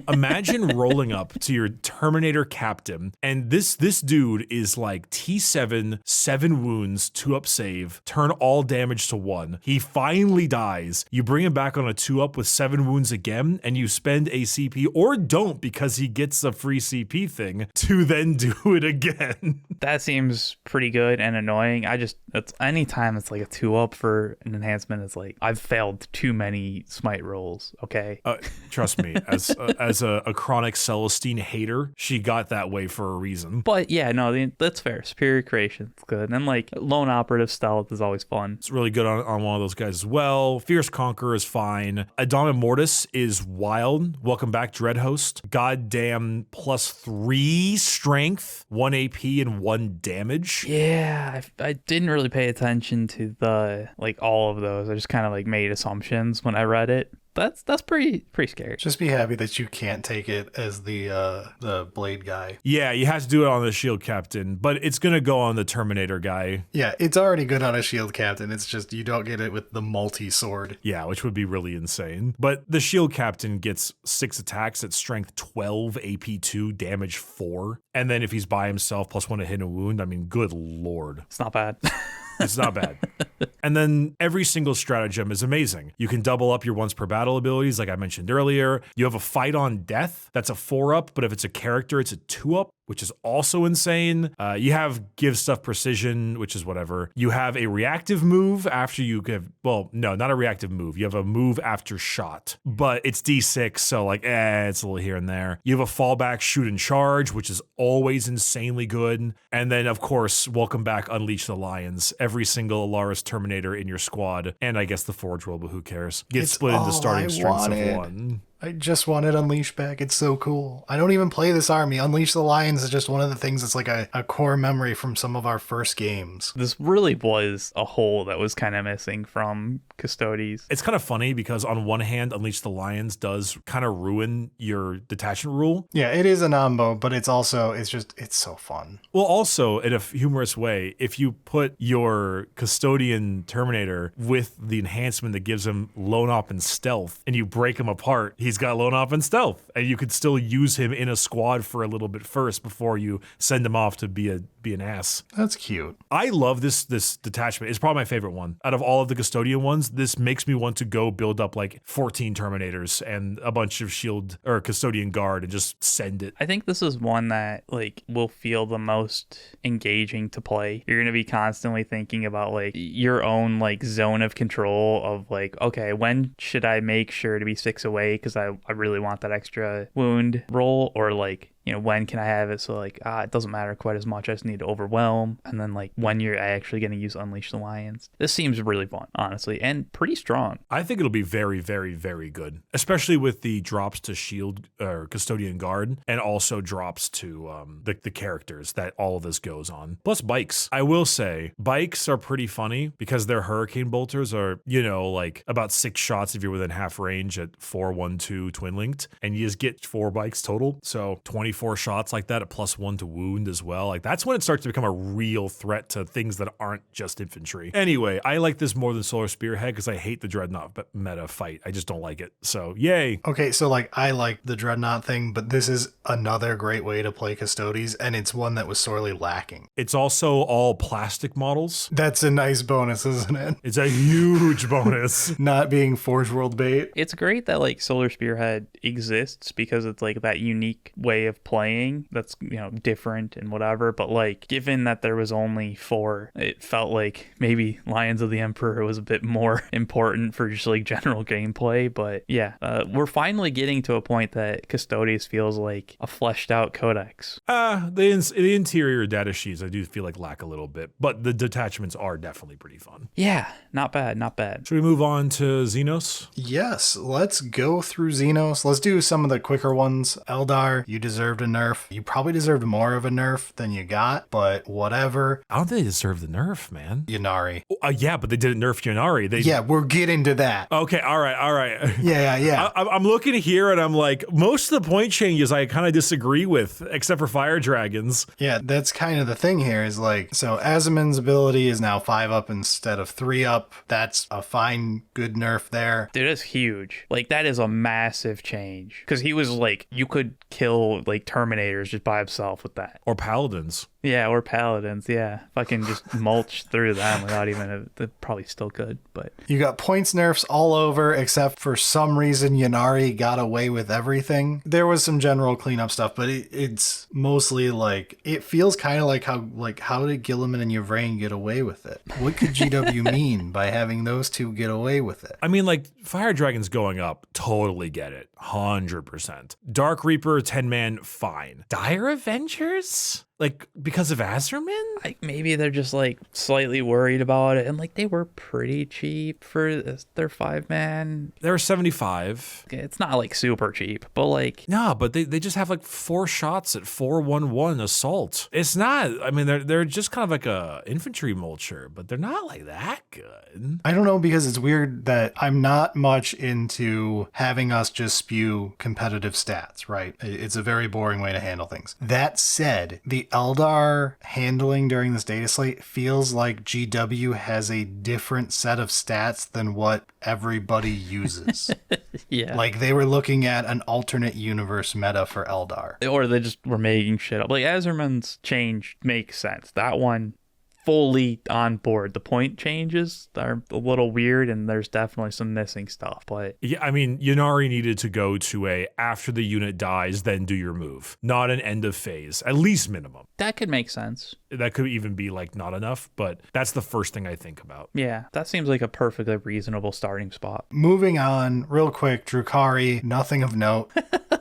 Imagine rolling up to your Terminator Captain, and this dude is like T7, 7 wounds, 2-up save, turn all damage to 1. He finally dies. You bring him back on a 2-up with 7 wounds again, and you spend a CP, or don't because he gets a free CP thing, to then do it again. That seems pretty good and annoying. It's anytime it's like a 2-up for an enhancement, it's like, I've failed too many smite rolls, okay? Trust me, as a chronic Celestine hater, she got that way for a reason. But yeah, no, that's fair. Superior creation, it's good. And like lone operative stealth is always fun. It's really good on one of those guys as well. Fierce Conqueror is fine. Adama Mortis is wild. Welcome back, Dreadhost. Goddamn +3 strength, 1 AP, and 1 damage. Yeah, I didn't really pay attention to all of those. I just kind of like made assumptions when I read it. That's pretty scary. Just be happy that you can't take it as the blade guy. Yeah, you have to do it on the shield captain, but it's gonna go on the Terminator guy. Yeah, it's already good on a shield captain. It's just you don't get it with the multi-sword. Yeah, which would be really insane. But the shield captain gets 6 attacks at strength 12, AP 2, damage 4. And then if he's by himself, +1 to hit and wound, I mean, good lord. It's not bad. It's not bad. And then every single stratagem is amazing. You can double up your once per battle abilities, like I mentioned earlier. You have a fight on death. That's a 4-up, but if it's a character, it's a 2-up, which is also insane. You have give stuff precision, which is whatever. You have a reactive move after you give, well, no, not a reactive move. You have a move after shot, but it's D6, so like, it's a little here and there. You have a fallback shoot and charge, which is always insanely good. And then, of course, welcome back, Unleash the Lions. Every single Alaris Terminator in your squad, and I guess the Forge World, but who cares? Gets split into starting strengths of 1. I just wanted Unleash back. It's so cool. I don't even play this army. Unleash the Lions is just one of the things that's like a core memory from some of our first games. This really was a hole that was kind of missing from Custodes. It's kind of funny because on one hand, Unleash the Lions does kind of ruin your detachment rule. Yeah, it is a nombo, but it's so fun. Well, also, in a humorous way, if you put your Custodian Terminator with the enhancement that gives him lone op and stealth, and you break him apart, he's got lone op and stealth, and you could still use him in a squad for a little bit first before you send him off to be an ass. That's cute. I love this detachment. It's probably my favorite one. Out of all of the Custodian ones, this makes me want to go build up like 14 Terminators and a bunch of shield or Custodian Guard and just send it. I think this is one that like will feel the most engaging to play. You're going to be constantly thinking about like your own like zone of control of like, okay, when should I make sure to be 6 away because I really want that extra wound roll, or like, you know, when can I have it so like it doesn't matter quite as much, I just need to overwhelm. And then like when you're actually going to use Unleash the Lions. This seems really fun, honestly, and pretty strong. I think it'll be very, very, very good, especially with the drops to shield or Custodian Guard, and also drops to the characters that all of this goes on. Plus bikes. I will say bikes are pretty funny because their Hurricane Bolters are, you know, like about 6 shots if you're within half range at 4, 1, 2 twin linked, and you just get 4 bikes total. So 24 shots like that at +1 to wound as well. Like that's when it starts to become a real threat to things that aren't just infantry. Anyway, I like this more than Solar Spearhead because I hate the Dreadnought meta fight. I just don't like it. So yay. Okay, so like I like the Dreadnought thing, but this is another great way to play Custodes, and it's one that was sorely lacking. It's also all plastic models. That's a nice bonus, isn't it? It's a huge bonus. Not being Forge World bait. It's great that like Solar Spearhead exists because it's like that unique way of playing that's, you know, different and whatever. But like given that there was only 4, it felt like maybe Lions of the Emperor was a bit more important for just like general gameplay. But yeah, we're finally getting to a point that Custodes feels like a fleshed out codex. The interior data sheets I do feel like lack a little bit, but the detachments are definitely pretty fun. Yeah, not bad. Should we move on to Xenos? Yes, let's go through Xenos. Let's do some of the quicker ones. Eldar, you deserve deserved a nerf. You probably deserved more of a nerf than you got, but whatever. I don't think they deserve the nerf, man. Ynnari. Yeah, but they didn't nerf Ynnari. Yeah, we're getting to that. Okay, all right. Yeah. I'm looking here and I'm like, most of the point changes I kind of disagree with, except for fire dragons. Yeah, that's kind of the thing here is like, so Azamin's ability is now 5 up instead of 3 up. That's a fine, good nerf there. Dude, that's huge. Like, that is a massive change. Because he was like, you could kill like Terminators just by himself with that. Or paladins. Yeah, or paladins, yeah. Fucking just mulch through them without even, they probably still could, but. You got points nerfs all over, except for some reason Ynnari got away with everything. There was some general cleanup stuff, but it's mostly like, it feels kind of like how did Gilliman and Yvraine get away with it? What could GW mean by having those two get away with it? I mean, like, fire dragons going up, totally get it. 100%. Dark Reaper, 10-man, fine. Dire Avengers? Like, because of Azerman? Like, maybe they're just like slightly worried about it, and like they were pretty cheap for their 5-man. They were 75. It's not like super cheap, but like No, but they just have like 4 shots at 411 assault. It's not. I mean, they're just kind of like a infantry mulcher, but they're not like that good. I don't know, because it's weird that I'm not much into having us just spew competitive stats, right? It's a very boring way to handle things. That said, the Eldar handling during this data slate feels like GW has a different set of stats than what everybody uses. yeah. Like they were looking at an alternate universe meta for Eldar. Or they just were making shit up. Like Azerman's change makes sense. That one fully on board. The point changes are a little weird, and there's definitely some missing stuff. But yeah, I mean, Ynnari needed to go to a after the unit dies, then do your move, not an end of phase, at least minimum. that could make sense. That could even be like not enough, but that's the first thing I think about. Yeah, that seems like a perfectly reasonable starting spot. Moving on, real quick, Drukhari, nothing of note.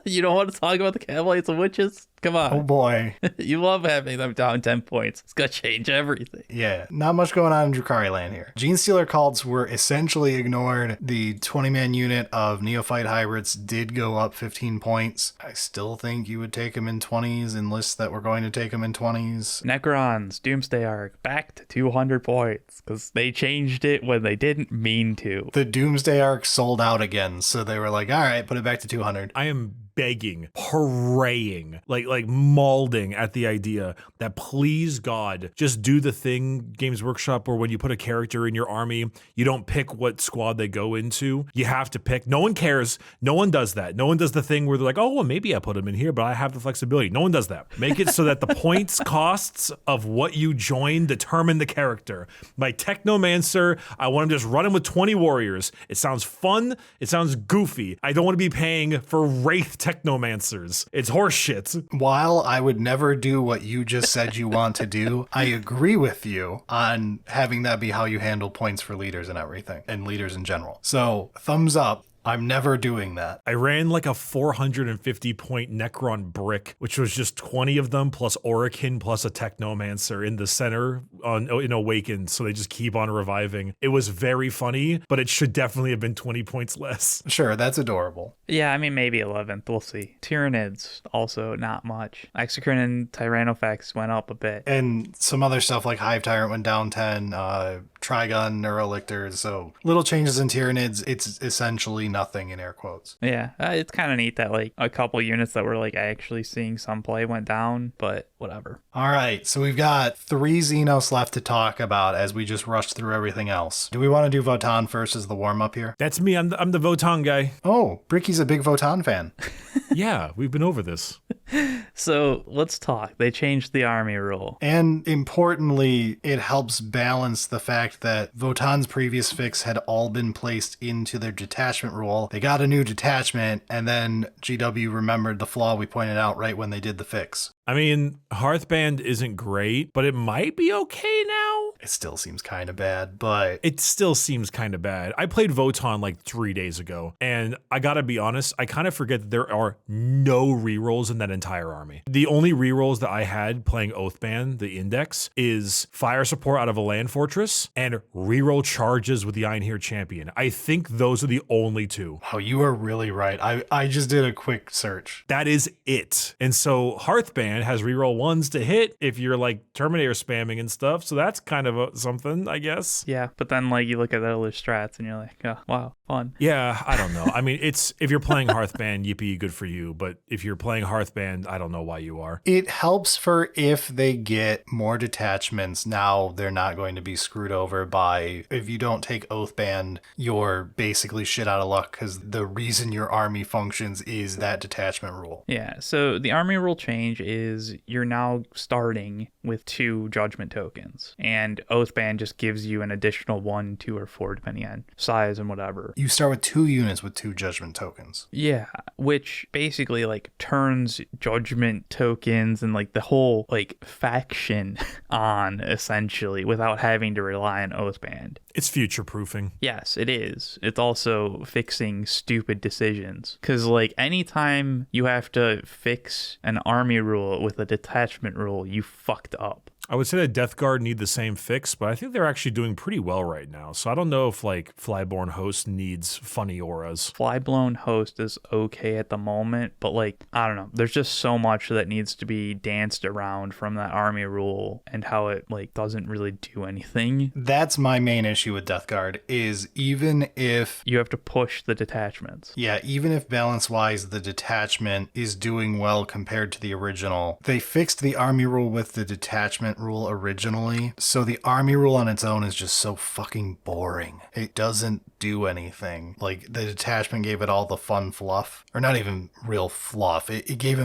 You don't want to talk about the Cavalites and Witches? Come on. Oh boy. You love having them down 10 points. It's going to change everything. Yeah, not much going on in Drukhari land here. Genestealer Cults were essentially ignored. The 20-man unit of Neophyte Hybrids did go up 15 points. I still think you would take them in 20s in lists that were going to take them in 20s. Necrons, Doomsday Arc, back to 200 points because they changed it when they didn't mean to. The Doomsday Arc sold out again, so they were like, all right, put it back to 200. I am begging, praying, like mauling at the idea that please God, just do the thing, Games Workshop, where when you put a character in your army, you don't pick what squad they go into. You have to pick. No one cares. No one does that. No one does the thing where they're like, oh, well, maybe I put them in here, but I have the flexibility. No one does that. Make it so that the points costs of what you join determine the character. My Technomancer, I want to just run him with 20 warriors. It sounds fun. It sounds goofy. I don't want to be paying for Wraith Technomancers. It's horseshit. While I would never do what you just said you want to do, I agree with you on having that be how you handle points for leaders and everything, and leaders in general. So, thumbs up. I'm never doing that. I ran like a 450 point Necron brick, which was just 20 of them plus Orokin plus a Technomancer in the center in Awakened. So they just keep on reviving. It was very funny, but it should definitely have been 20 points less. Sure, that's adorable. Yeah, I mean, maybe 11th. We'll see. Tyranids, also not much. Exocrine and Tyrannofax went up a bit. And some other stuff like Hive Tyrant went down 10, Trigon, Neurolictors. So little changes in Tyranids. It's essentially nothing in air quotes. Yeah, it's kind of neat that like a couple units that were like actually seeing some play went down, but whatever. All right, so we've got 3 Xenos left to talk about as we just rushed through everything else. Do we want to do Votann first as the warm-up here? That's me. I'm the Votann guy. Oh, Bricky's a big Votann fan. Yeah, we've been over this. So let's talk. They changed the army rule. And importantly, it helps balance the fact that Votann's previous fix had all been placed into their detachment rule. They got a new detachment, and then GW remembered the flaw we pointed out right when they did the fix. I mean, Hearthband isn't great, but it might be okay now. It still seems kind of bad, but... It still seems kind of bad. I played Votann like 3 days ago, and I gotta be honest, I kind of forget that there are no rerolls in that entire army. The only rerolls that I had playing Oathband, the Index, is fire support out of a land fortress and reroll charges with the Einherjar champion. I think those are the only two. Oh, you are really right. I just did a quick search. That is it. And so Hearthband has reroll 1s to hit if you're like Terminator spamming and stuff. So that's kind of something, I guess. Yeah, but then like you look at the other strats and you're like, oh, wow, fun. Yeah, I don't know. I mean, it's if you're playing Hearthband, yippee, good for you. But if you're playing Hearthband, I don't know why you are. It helps for if they get more detachments. Now they're not going to be screwed over by, if you don't take Oathband, you're basically shit out of luck because the reason your army functions is that detachment rule. Yeah, so the army rule change is you're now starting with 2 judgment tokens, and Oathband just gives you an additional 1, 2, or 4 depending on size and whatever. You start with 2 units with 2 judgment tokens. Yeah, which basically like turns judgment tokens and like the whole like faction on essentially without having to rely on Oathband. It's future proofing. Yes, it is. It's also fixing stupid decisions. Because, like, anytime you have to fix an army rule with a detachment rule, you fucked up. I would say that Death Guard need the same fix, but I think they're actually doing pretty well right now. So I don't know if like Flyborn Host needs funny auras. Flyblown Host is okay at the moment, but like, I don't know. There's just so much that needs to be danced around from that army rule and how it like doesn't really do anything. That's my main issue with Death Guard is even if you have to push the detachments. Yeah, even if balance-wise the detachment is doing well compared to the original, they fixed the army rule with the detachment rule originally, so the army rule on its own is just so fucking boring. It doesn't do anything. Like the detachment gave it all the fun fluff, or not even real fluff. It gave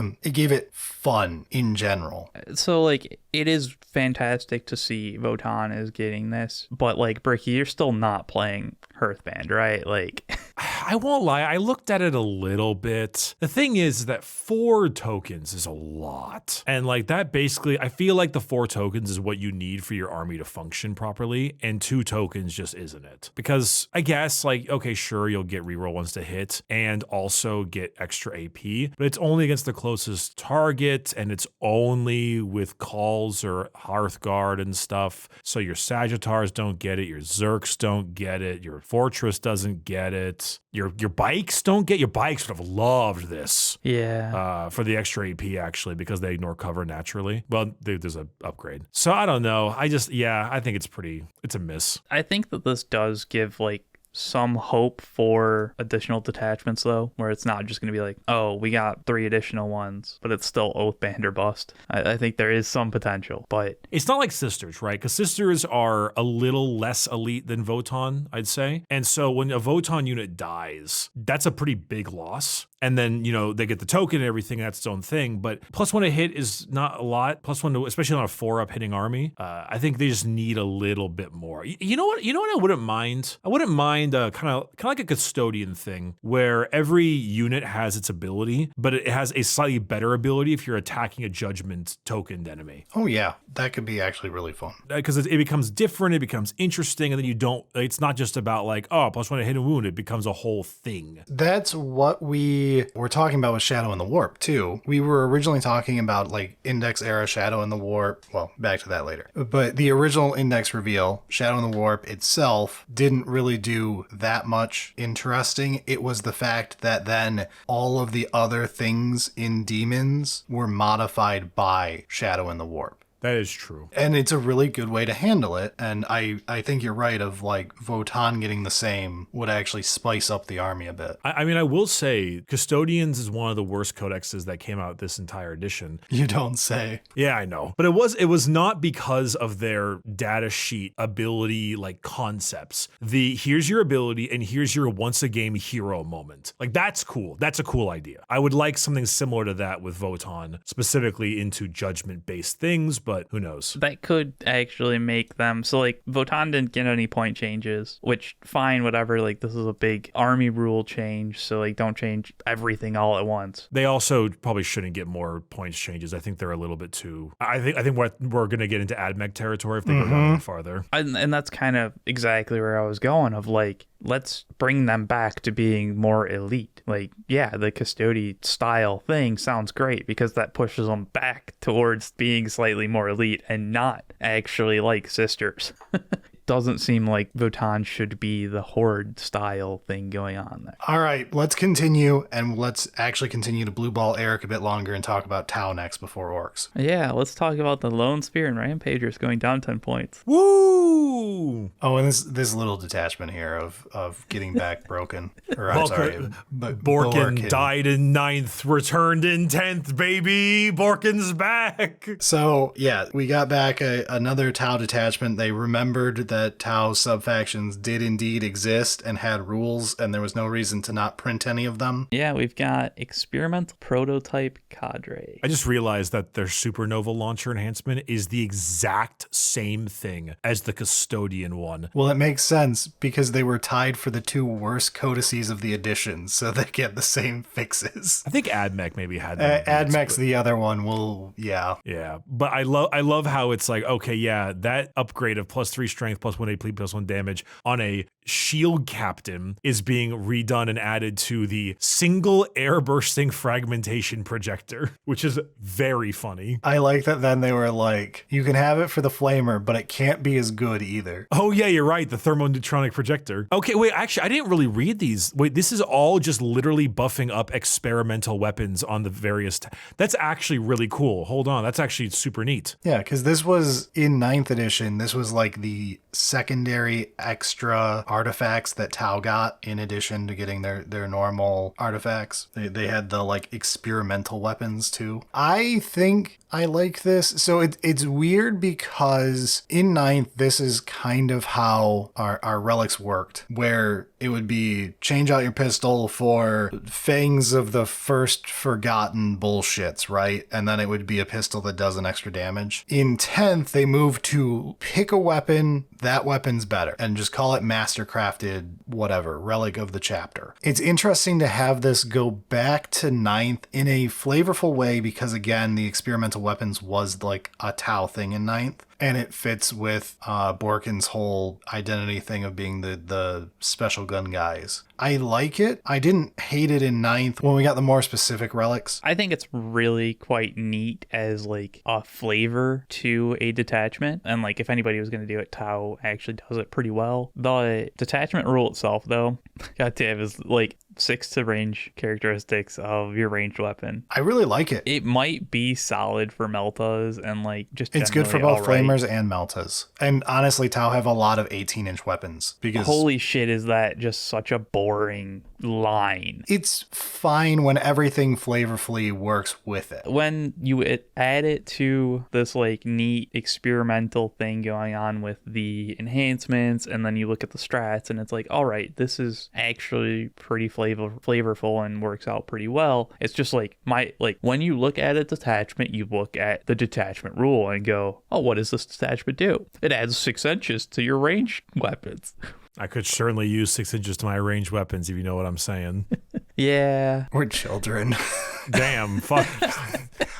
it fun in general. So like it is fantastic to see Votann is getting this, but like Bricky, you're still not playing Hearthband, right? Like I won't lie, I looked at it a little bit. The thing is that 4 tokens is a lot. And like that basically, I feel like the 4 tokens is what you need for your army to function properly, and 2 tokens just isn't it. Because I guess like, okay, sure, you'll get reroll ones to hit and also get extra AP, but it's only against the closest target and it's only with calls or Hearthguard and stuff. So your Sagittars don't get it, your Zerks don't get it, your Fortress doesn't get it. Your bikes don't get. Your bikes would have loved this. Yeah. For the extra AP actually, because they ignore cover naturally. Well, there's an upgrade. So I don't know. I think it's a miss. I think that this does give like some hope for additional detachments though, where it's not just going to be like, oh, we got 3 additional ones, but it's still Oathband or bust. I think there is some potential, but it's not like Sisters, right? Because Sisters are a little less elite than Votann, I'd say. And so when a Votann unit dies, that's a pretty big loss. And then, you know, they get the token and everything, that's its own thing. But +1 to hit is not a lot. +1 to, especially on a 4-up hitting army. I think they just need a little bit more. You know what I wouldn't mind? I wouldn't mind kind of like a custodian thing where every unit has its ability, but it has a slightly better ability if you're attacking a judgment tokened enemy. Oh yeah, that could be actually really fun. Because it becomes different, it becomes interesting, and then it's not just about like, oh, +1 to hit and wound, it becomes a whole thing. That's what we were talking about with Shadow in the Warp too. We were originally talking about like Index era Shadow in the Warp. Well, back to that later. But the original Index reveal, Shadow in the Warp itself, didn't really do that much interesting. It was the fact that then all of the other things in Demons were modified by Shadow in the Warp. That is true. And it's a really good way to handle it. And I think you're right of like Votann getting the same would actually spice up the army a bit. I mean, I will say Custodians is one of the worst codexes that came out this entire edition. You don't say. Yeah, I know. But it was not because of their data sheet ability like concepts. Here's your ability and here's your once a game hero moment. Like that's cool. That's a cool idea. I would like something similar to that with Votann, specifically into judgment based things. But who knows? That could actually make them so like Votann didn't get any point changes, which fine, whatever. Like this is a big army rule change, so like don't change everything all at once. They also probably shouldn't get more points changes. I think they're a little bit too. I think we're gonna get into AdMech territory if they go down farther. And that's kind of exactly where I was going. Of like let's bring them back to being more elite. Like, yeah, the Custodian style thing sounds great because that pushes them back towards being slightly more elite and not actually like sisters. Doesn't seem like Votann should be the horde style thing going on there. All right, let's continue, and let's actually continue to blue ball Eric a bit longer and talk about Tau next before Orks. Yeah, let's talk about the Lone Spear and Rampagers going down 10 points. Woo! Oh, and this little detachment here of getting back broken. Or I'm sorry, Borkin died in 9th, returned in 10th, baby! Borkin's back! So, yeah, we got back another Tau detachment. They remembered that Tau subfactions did indeed exist and had rules, and there was no reason to not print any of them. Yeah, we've got Experimental Prototype Cadre. I just realized that their supernova launcher enhancement is the exact same thing as the Custodian one. Well, it makes sense because they were tied for the 2 worst codices of the edition, so they get the same fixes. I think AdMech maybe had that. AdMech's the other one. Yeah. Yeah, but I love how it's like, okay, yeah, that upgrade of +3 strength, +1 AP, +1 damage on a shield captain is being redone and added to the single air bursting fragmentation projector, which is very funny. I like that then they were like, you can have it for the flamer, but it can't be as good either. Oh yeah, you're right, the thermoneutronic projector. Okay, wait, actually, I didn't really read these. Wait, this is all just literally buffing up experimental weapons on the various... That's actually really cool. Hold on, that's actually super neat. Yeah, because this was in 9th edition. This was like the secondary extra artifacts that Tau got in addition to getting their normal artifacts. They had the like experimental weapons too. I think I like this. So it's weird because in 9th, this is kind of how our relics worked, where it would be change out your pistol for Fangs of the First Forgotten bullshits, right? And then it would be a pistol that does an extra damage. In 10th, they moved to pick a weapon, that weapon's better, and just call it mastercrafted, whatever, relic of the chapter. It's interesting to have this go back to 9th in a flavorful way because, again, the experimental weapons was like a Tau thing in 9th. And it fits with Borkin's whole identity thing of being the special gun guys. I like it. I didn't hate it in 9th when we got the more specific relics. I think it's really quite neat as like a flavor to a detachment. And like if anybody was going to do it, Tau actually does it pretty well. The detachment rule itself, though, goddamn, is like 6 to range characteristics of your ranged weapon. I really like it. It might be solid for Meltas and like just it's good for both flamers and Meltas. And honestly, Tau have a lot of 18-inch weapons because holy shit, is that just such a boring line. It's fine when everything flavorfully works with it. When you add it to this like neat experimental thing going on with the enhancements, and then you look at the strats and it's like, all right, this is actually pretty flavorful and works out pretty well. It's just like when you look at a detachment, you look at the detachment rule and go, oh, what does this detachment do? It adds 6 inches to your ranged weapons. I could certainly use 6 inches to my ranged weapons, if you know what I'm saying. Yeah. We're children. Damn, fuck.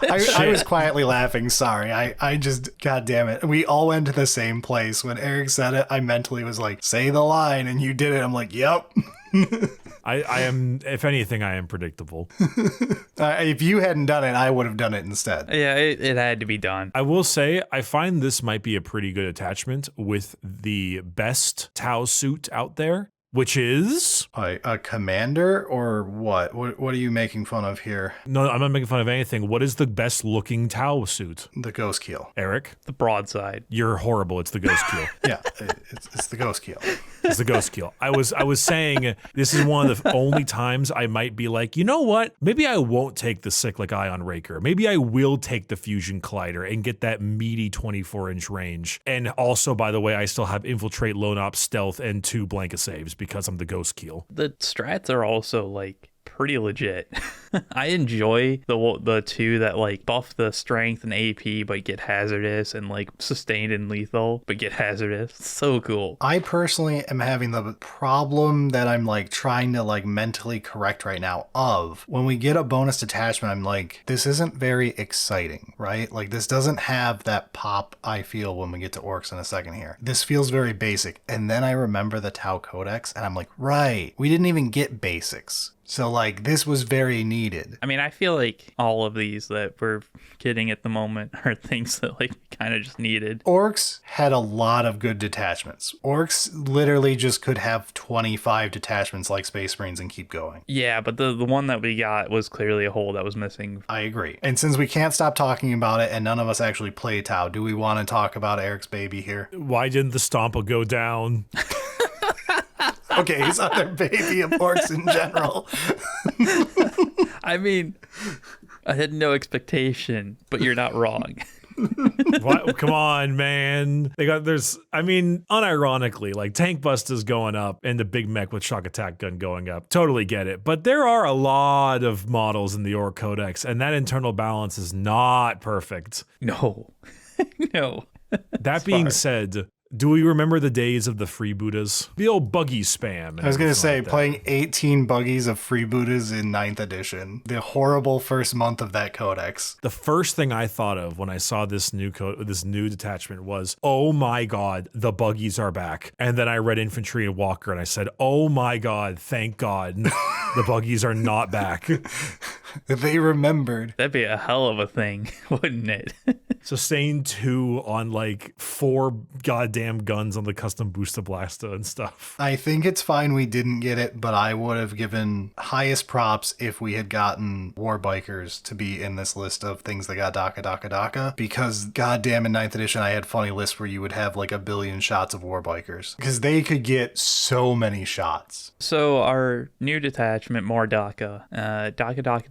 I was quietly laughing, sorry. I just, god damn it. We all went to the same place. When Eric said it, I mentally was like, say the line, and you did it. I'm like, yep. I am, if anything, I am predictable. If you hadn't done it, I would have done it instead. Yeah, it had to be done. I will say, I find this might be a pretty good attachment with the best Tau suit out there, which is... A commander or what? What are you making fun of here? No, I'm not making fun of anything. What is the best looking Tau suit? The Ghost Keel. Eric? The broadside. You're horrible. It's the Ghost Keel. Yeah, it's the Ghost Keel. It's the Ghost Keel. I was saying this is one of the only times I might be like, you know what? Maybe I won't take the Cyclic Ion Raker. Maybe I will take the Fusion Collider and get that meaty 24-inch range. And also, by the way, I still have Infiltrate, Lone Ops, Stealth, and 2 Blanket saves because I'm the Ghost Keel. The strats are also like pretty legit. I enjoy the two that like buff the strength and AP but get hazardous, and like sustained and lethal but get hazardous. So cool. I personally am having the problem that I'm like trying to like mentally correct right now of when we get a bonus detachment, I'm like, this isn't very exciting, right? Like this doesn't have that pop I feel when we get to Orks in a second here. This feels very basic. And then I remember the Tau Codex and I'm like, right, we didn't even get basics. So, like, this was very needed. I mean, I feel like all of these that we're getting at the moment are things that, like, we kind of just needed. Orks had a lot of good detachments. Orks literally just could have 25 detachments like Space Marines and keep going. Yeah, but the one that we got was clearly a hole that was missing. I agree. And since we can't stop talking about it and none of us actually play Tau, do we want to talk about Eric's baby here? Why didn't the Stompa go down? Okay, he's other baby of Orks in general. I mean, I had no expectation, but you're not wrong. What? Come on, man. Unironically, like Tank Bust is going up and the Big Mech with Shock Attack Gun going up. Totally get it. But there are a lot of models in the Ork Codex, and that internal balance is not perfect. No. No. That being said, do we remember the days of the freebooters? The old buggy spam. I was going to say, playing 18 buggies of freebooters in 9th edition. The horrible first month of that codex. The first thing I thought of when I saw this new detachment was, oh my god, the buggies are back. And then I read Infantry and Walker and I said, oh my god, thank god, the buggies are not back. They remembered. That'd be a hell of a thing, wouldn't it? Sustain 2 on like 4 goddamn guns on the custom Booster Blaster and stuff. I think it's fine we didn't get it, but I would have given highest props if we had gotten War Bikers to be in this list of things that got DACA, because goddamn in 9th edition I had funny lists where you would have like 1 billion shots of War Bikers, because they could get so many shots. So our new detachment, more DACA.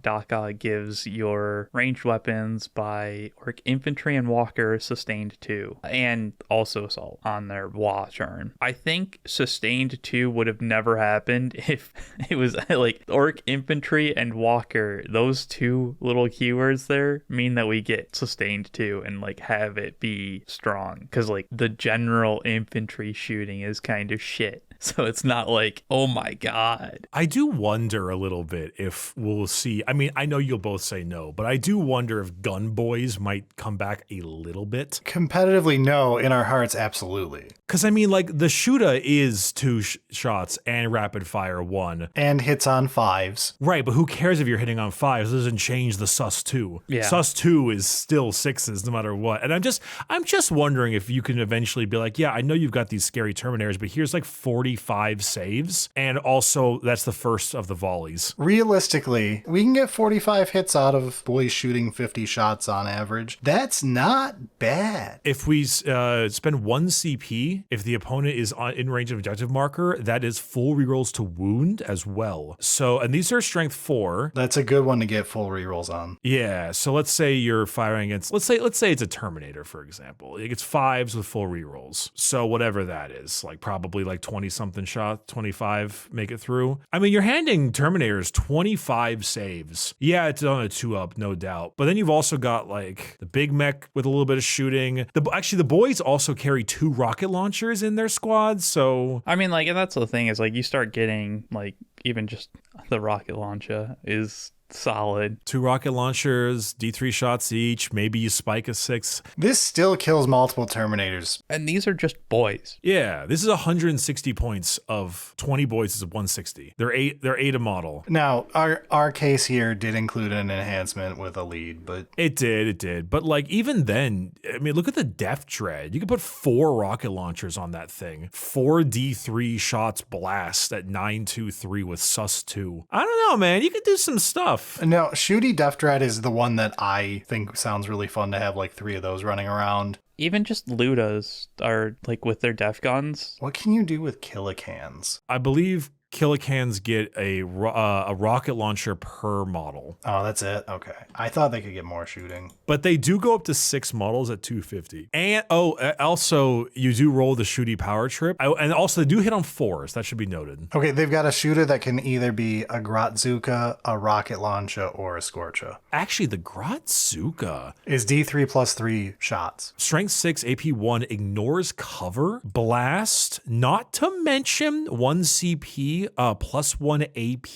DACA gives your ranged weapons by Ork Infantry and Walker sustained 2, and also assault on their WA turn. I think sustained 2 would have never happened if it was like Ork Infantry and Walker. Those two little keywords there mean that we get sustained 2 and like have it be strong, because like the general infantry shooting is kind of shit. So it's not like, oh my god. I do wonder a little bit if we'll see. I mean, I know you'll both say no, but I do wonder if Gun Boys might come back a little bit. Competitively, no. In our hearts, absolutely. Because, I mean, like, the Shooter is 2 shots and rapid fire 1. And hits on 5s. Right, but who cares if you're hitting on 5s? It doesn't change the Sus 2. Yeah. Sus 2 is still 6s no matter what. And I'm just wondering if you can eventually be like, yeah, I know you've got these scary Terminators, but here's like 45 saves. And also, that's the first of the volleys. Realistically, we can get 45 hits out of boys shooting 50 shots on average. That's not bad. If we spend 1 CP, if the opponent is in range of objective marker, that is full rerolls to wound as well. So, and these are strength 4. That's a good one to get full rerolls on. Yeah. So let's say you're firing against, let's say it's a Terminator, for example. It gets 5s with full rerolls. So whatever that is, like probably like 20 something shots, 25 make it through. I mean, you're handing Terminators 25 saves. Yeah, it's on a 2-up, no doubt. But then you've also got like the Big Mech with a little bit of shooting. Actually, the boys also carry 2 rocket launchers in their squads. So I mean, like, and that's the thing is like you start getting like even just the rocket launcher is solid. 2 rocket launchers, D3 shots each. Maybe you spike a 6. This still kills multiple Terminators. And these are just boys. Yeah, this is 160 points of 20 boys is 160. They're 8 a model. Now, our case here did include an enhancement with a lead, but It did. But like even then, I mean, look at the Def Dread. You could put 4 rocket launchers on that thing. 4 D3 shots blast at 923 with Sus 2. I don't know, man. You could do some stuff. no, Shooty Def Dread is the one that I think sounds really fun to have like 3 of those running around. Even just Ludas are like with their def guns. What can you do with Killicans? I believe Killicans get a rocket launcher per model. Oh, that's it? Okay. I thought they could get more shooting. But they do go up to 6 models at 250. And also you do roll the shooty power trip. And also they do hit on 4s. That should be noted. Okay, they've got a shooter that can either be a Grotzuka, a rocket launcher, or a Scorcha. Actually, the Grotzuka Is D3 plus 3 shots. Strength 6, AP 1, ignores cover, blast, not to mention 1 CP, plus 1 AP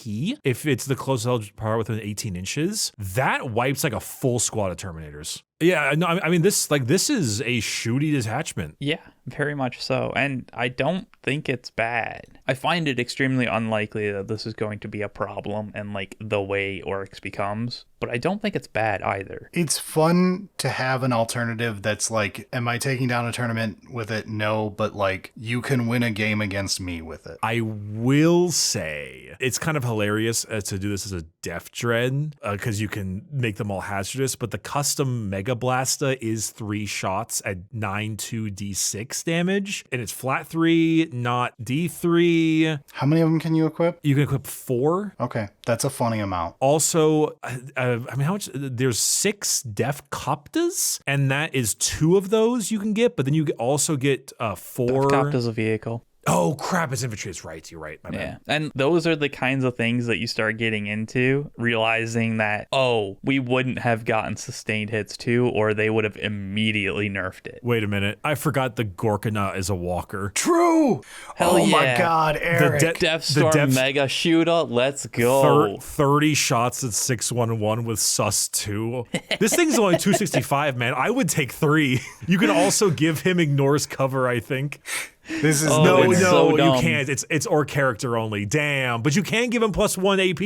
if it's the closest eligible power within 18 inches. That wipes like a full squad of Terminators. Yeah, no, I mean, this is a shooty detachment. Yeah, very much so. And I don't think it's bad. I find it extremely unlikely that this is going to be a problem and like the way Orks becomes, but I don't think it's bad either. It's fun to have an alternative that's like, am I taking down a tournament with it? No, but like, you can win a game against me with it. I will say it's kind of hilarious to do this as a Def Dread because you can make them all hazardous, but the custom Mega Blasta is 3 shots at 9-2d6 damage, and it's flat 3, not d3. How many of them can you equip? You can equip 4. Okay, that's a funny amount. Also, I mean, how much? There's 6 Def Coptas, and that is 2 of those you can get, but then you also get 4. Copt as a vehicle. Oh, crap, it's infantry. It's right. You're right. My bad. Yeah. And those are the kinds of things that you start getting into, realizing that, oh, we wouldn't have gotten sustained hits too, or they would have immediately nerfed it. Wait a minute. I forgot the Gorkanaut is a walker. True! Hell oh yeah. my god, Eric. Death Storm Mega Shooter, let's go. 30 shots at 611 with sus 2. This thing's only 265, man. I would take 3. You can also give him ignores cover, I think. This is no, so you can't. It's or character only. Damn. But you can give him plus 1 AP.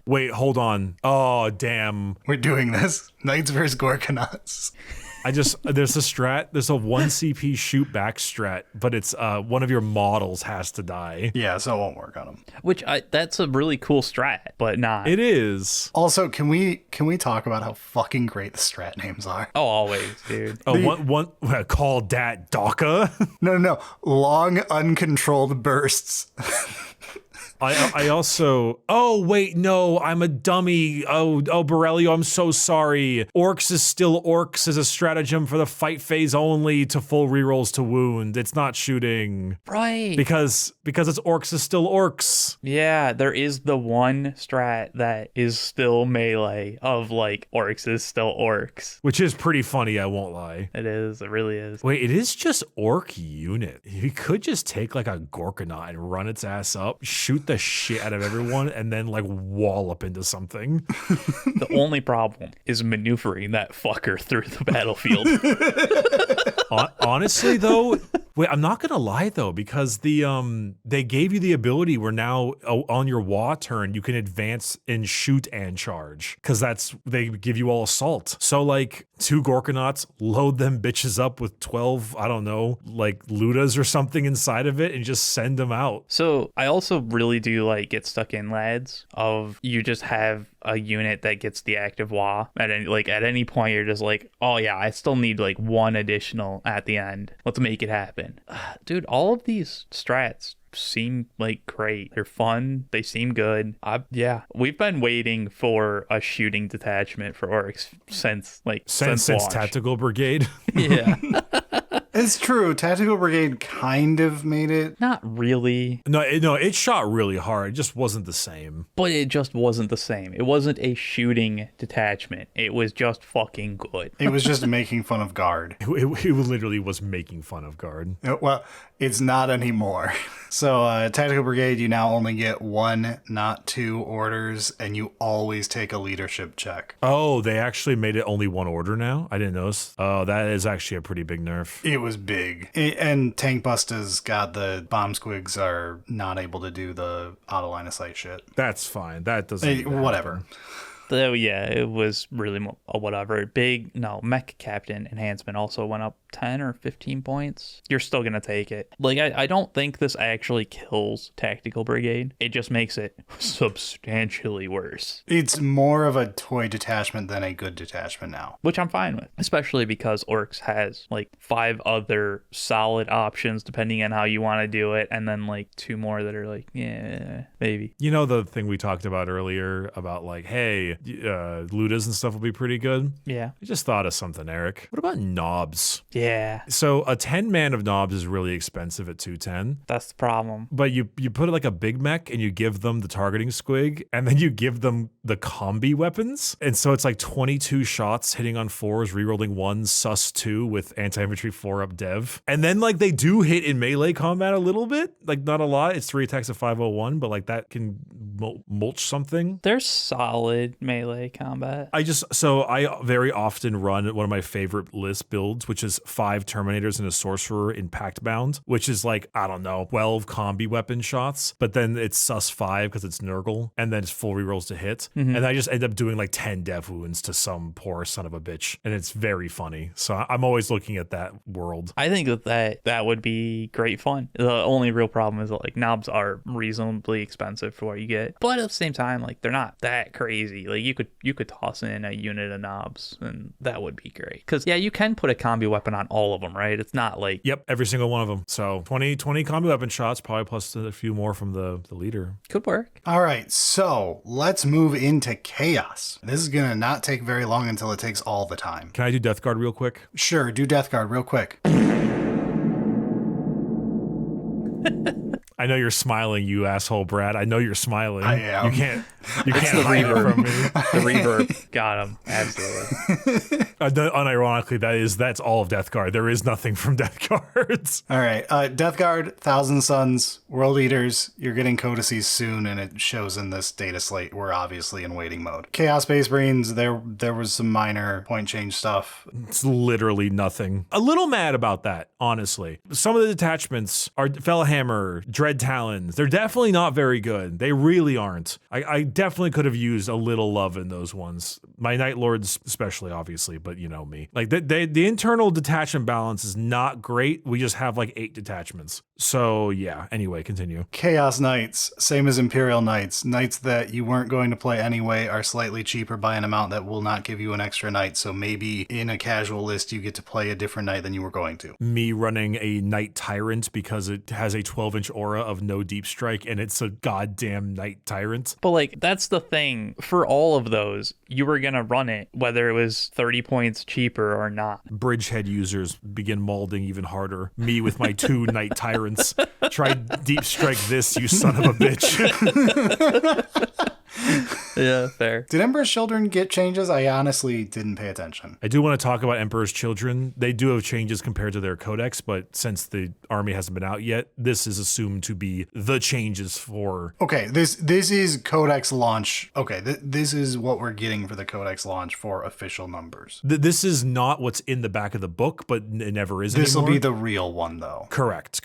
Wait, hold on. Oh, damn. We're doing this. Knights versus Gorkanauts. There's a strat. There's a 1 CP shoot back strat, but it's one of your models has to die. Yeah, so it won't work on them. That's a really cool strat, but not. It is. Also, can we talk about how fucking great the strat names are? Oh, always, dude. One call dat Daka. No. Long uncontrolled bursts. I also. Oh wait, no, I'm a dummy. Oh, Borrelio, I'm so sorry. Orks is still Orks as a stratagem for the fight phase only to full rerolls to wound. It's not shooting. Right. Because it's Orks is still Orks. Yeah, there is the one strat that is still melee of like Orks is still Orks. Which is pretty funny, I won't lie. It is. It really is. Wait, it is just Ork unit. You could just take like a Gorkanaut and run its ass up, shoot the shit out of everyone, and then like wallop into something. The only problem is maneuvering that fucker through the battlefield. Honestly, though, wait, I'm not gonna lie though, because they gave you the ability where now on your WA turn you can advance and shoot and charge, because they give you all assault. So like 2 Gorkanauts, load them bitches up with 12, I don't know, like Ludas or something inside of it, and just send them out. So I also really do like Get Stuck In lads of you just have a unit that gets the active WA at any point. You're just like, oh yeah, I still need like 1 additional at the end. Let's make it happen. Dude, all of these strats seem like great. They're fun. They seem good. We've been waiting for a shooting detachment for Orks since launch. Tactical Brigade. Yeah. It's true. Tactical Brigade kind of made it. Not really. No, it shot really hard. It just wasn't the same. But it just wasn't the same. It wasn't a shooting detachment. It was just fucking good. It was just making fun of Guard. It literally was making fun of Guard. Well, it's not anymore. So Tactical Brigade, you now only get 1, not 2 orders, and you always take a leadership check. Oh, they actually made it only 1 order now? I didn't notice. Oh, that is actually a pretty big nerf. It was big. And Tank Busta's got the bomb squigs are not able to do the auto line of sight shit. That's fine. That doesn't Whatever. Though, yeah, it was really whatever. Mech Captain enhancement also went up 10 or 15 points. You're still going to take it. Like, I don't think this actually kills Tactical Brigade. It just makes it substantially worse. It's more of a toy detachment than a good detachment now. Which I'm fine with, especially because Orks has like 5 other solid options depending on how you want to do it, and then like 2 more that are like, yeah, maybe. You know the thing we talked about earlier about like, hey, Ludas and stuff will be pretty good? Yeah. I just thought of something, Eric. What about knobs? Yeah. So a 10 man of knobs is really expensive at 210. That's the problem. But you put it like a big mech and you give them the targeting squig and then you give them the combi weapons. And so it's like 22 shots hitting on 4s, rerolling 1, sus 2 with anti-infantry 4 up dev. And then like they do hit in melee combat a little bit, like not a lot. It's 3 attacks of 501, but like that can mulch something. They're solid melee combat. I very often run one of my favorite list builds, which is 5 Terminators and a Sorcerer in Pact Bound, which is like, I don't know, 12 combi weapon shots, but then it's sus 5 because it's Nurgle, and then it's full rerolls to hit. Mm-hmm. And I just end up doing like 10 dev wounds to some poor son of a bitch. And it's very funny. So I'm always looking at that world. I think that would be great fun. The only real problem is that like knobs are reasonably expensive for what you get. But at the same time, like they're not that crazy. Like you could toss in a unit of knobs and that would be great. Because yeah, you can put a combi weapon on all of them, right? It's not like... Yep, every single one of them. So 20 combi weapon shots, probably plus a few more from the leader. Could work. All right, so let's move into Chaos. This is going to not take very long until it takes all the time. Can I do Death Guard real quick? Sure, do Death Guard real quick. I know you're smiling, you asshole, Brad. I know you're smiling. I am. You can't hide it from me. The reverb got him. Absolutely. Unironically, that's all of Death Guard. There is nothing from Death Guards. All right, Death Guard, Thousand Suns, World Eaters. You're getting codices soon, and it shows in this data slate. We're obviously in waiting mode. Chaos Space Marines, there was some minor point change stuff. It's literally nothing. A little mad about that, honestly. Some of the detachments are Fellhammer, Dread Talons. They're definitely not very good. They really aren't. I definitely could have used a little love in those ones. My Night Lords especially, obviously, but you know me. Like the internal detachment balance is not great. We just have like 8 detachments. So yeah, anyway, continue. Chaos Knights, same as Imperial Knights. Knights that you weren't going to play anyway are slightly cheaper by an amount that will not give you an extra knight. So maybe in a casual list, you get to play a different knight than you were going to. Me running a Knight Tyrant because it has a 12-inch aura of no deep strike and it's a goddamn Knight Tyrant. But like, that's the thing. For all of those, you were going to run it, whether it was 30 points cheaper or not. Bridgehead users begin molding even harder. Me with my 2 Knight Tyrants. Try deep strike this, you son of a bitch. Yeah, fair. Did Emperor's Children get changes? I honestly didn't pay attention. I do want to talk about Emperor's Children. They do have changes compared to their codex, but since the army hasn't been out yet, this is assumed to be the changes for... Okay, this is codex launch. Okay, this is what we're getting for the codex launch for official numbers. This is not what's in the back of the book, but it never is anymore. This will be the real one, though. Correct.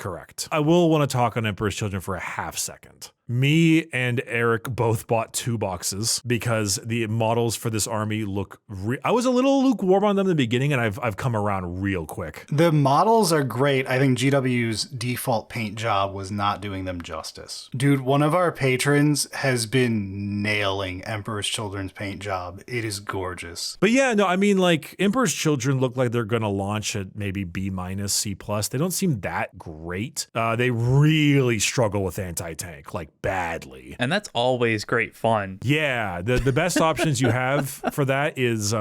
I will want to talk on Emperor's Children for a half second. Me and Eric both bought 2 boxes because the models for this army look... I was a little lukewarm on them in the beginning, and I've come around real quick. The models are great. I think GW's default paint job was not doing them justice. Dude, one of our patrons has been nailing Emperor's Children's paint job. It is gorgeous. But yeah, no, I mean, like, Emperor's Children look like they're going to launch at maybe B-, C+. They don't seem that great. They really struggle with anti-tank, like, badly. And that's always great fun. Yeah, the best options you have for that is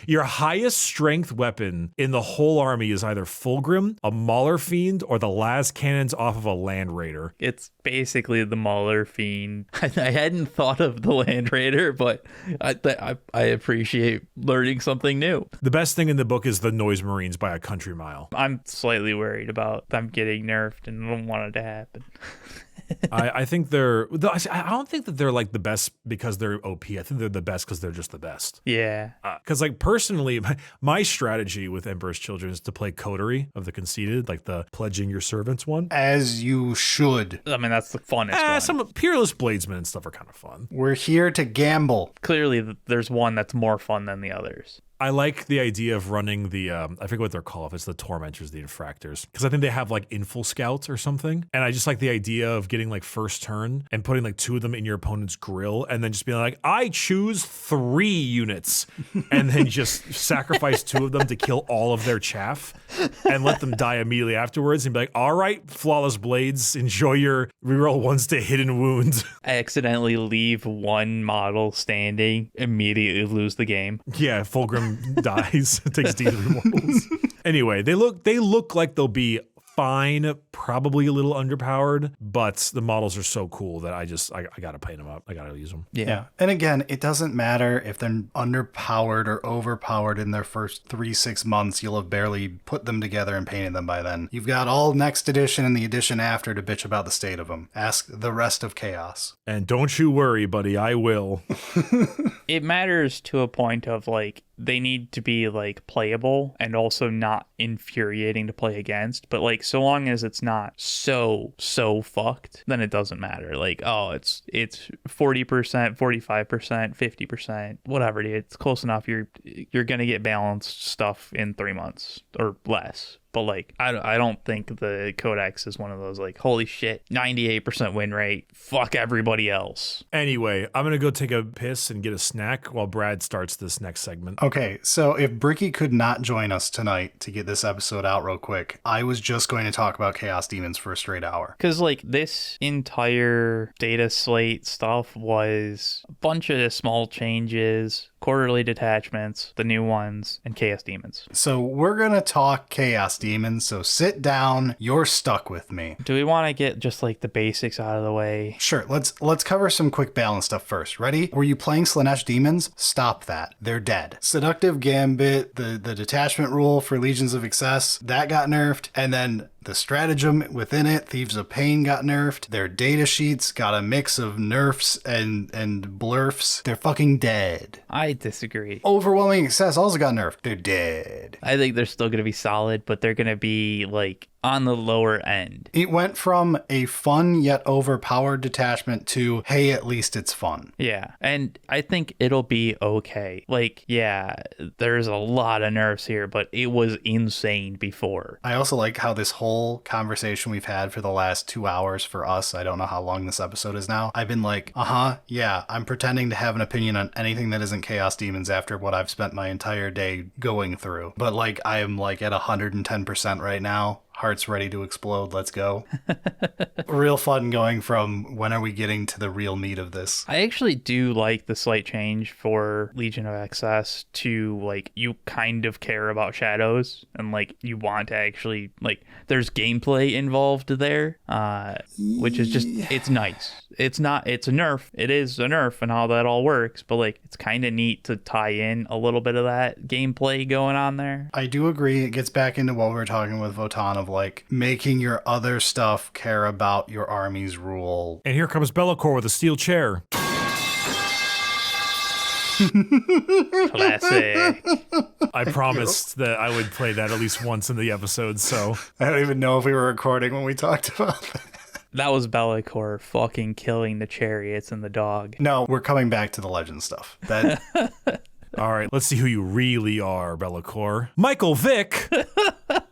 your highest strength weapon in the whole army is either Fulgrim, a Mauler Fiend, or the las cannons off of a Land Raider. It's basically the Mauler Fiend. I hadn't thought of the Land Raider, but I appreciate learning something new. The best thing in the book is the Noise Marines by a country mile. I'm slightly worried about them getting nerfed and I don't want it to happen. I think I don't think that they're like the best because they're OP. I think they're the best because they're just the best. Yeah. Because like personally, my strategy with Emperor's Children is to play Coterie of the Conceited, like the pledging your servants one. As you should. I mean, that's the funnest one. Some Peerless Bladesmen and stuff are kind of fun. We're here to gamble. Clearly, there's one that's more fun than the others. I like the idea of running the, I forget what they're called, if it's the Tormentors, the Infractors, because I think they have like Infil Scouts or something. And I just like the idea of getting like first turn and putting like 2 of them in your opponent's grill and then just being like, I choose 3 units and then just sacrifice 2 of them to kill all of their chaff and let them die immediately afterwards and be like, all right, Flawless Blades, enjoy your reroll 1s to hidden wounds. I accidentally leave one model standing, immediately lose the game. Yeah, Fulgrim dies, takes D3 mortals. Anyway, they look like they'll be fine, probably a little underpowered, but the models are so cool that I gotta paint them up. I gotta use them. Yeah. And again, it doesn't matter if they're underpowered or overpowered in their first 3-6 months. You'll have barely put them together and painted them by then. You've got all next edition and the edition after to bitch about the state of them. Ask the rest of Chaos. And don't you worry, buddy, I will. It matters to a point of like, they need to be like playable and also not infuriating to play against. But like, so long as it's not so fucked, then it doesn't matter. Like, oh, it's 40%, 45%, 50%, whatever it is. It's close enough. You're gonna get balanced stuff in 3 months or less. But like, I don't think the Codex is one of those like, holy shit, 98% win rate, fuck everybody else. Anyway, I'm gonna go take a piss and get a snack while Brad starts this next segment. Okay, so if Bricky could not join us tonight to get this episode out real quick, I was just going to talk about Chaos Demons for a straight hour. Because like, this entire Dataslate stuff was a bunch of small changes, quarterly detachments, the new ones, and Chaos Demons. So we're gonna talk Chaos Demons, so sit down, you're stuck with me. Do we want to get just like the basics out of the way? Sure, let's cover some quick balance stuff first. Ready? Were you playing Slaanesh Daemons? Stop that. They're dead. Seductive Gambit, the detachment rule for Legions of Excess, that got nerfed, and then the stratagem within it, Thieves of Pain, got nerfed. Their data sheets got a mix of nerfs and blurfs. They're fucking dead. I disagree. Overwhelming Excess also got nerfed. They're dead. I think they're still going to be solid, but they're going to be like on the lower end. It went from a fun yet overpowered detachment to, hey, at least it's fun. Yeah, and I think it'll be okay. Like, yeah, there's a lot of nerfs here, but it was insane before. I also like how this whole conversation we've had for the last 2 hours for us, I don't know how long this episode is now, I've been like, yeah, I'm pretending to have an opinion on anything that isn't Chaos Demons after what I've spent my entire day going through. But like, I am like at 110% right now. Heart's ready to explode. Let's go. Real fun going from when are we getting to the real meat of this? I actually do like the slight change for Legion of Excess to like, you kind of care about shadows and like you want to actually like, there's gameplay involved there, which is just, it's nice. It's a nerf. It is a nerf and how that all works, but like, it's kind of neat to tie in a little bit of that gameplay going on there. I do agree. It gets back into what we were talking with Votann of like making your other stuff care about your army's rule. And here comes Be'lakor with a steel chair. Classic. I promised that I would play that at least once in the episode, so. I don't even know if we were recording when we talked about that. That was Be'lakor fucking killing the chariots and the dog. No, we're coming back to the legend stuff. That. All right, let's see who you really are, Be'lakor. Michael Vick!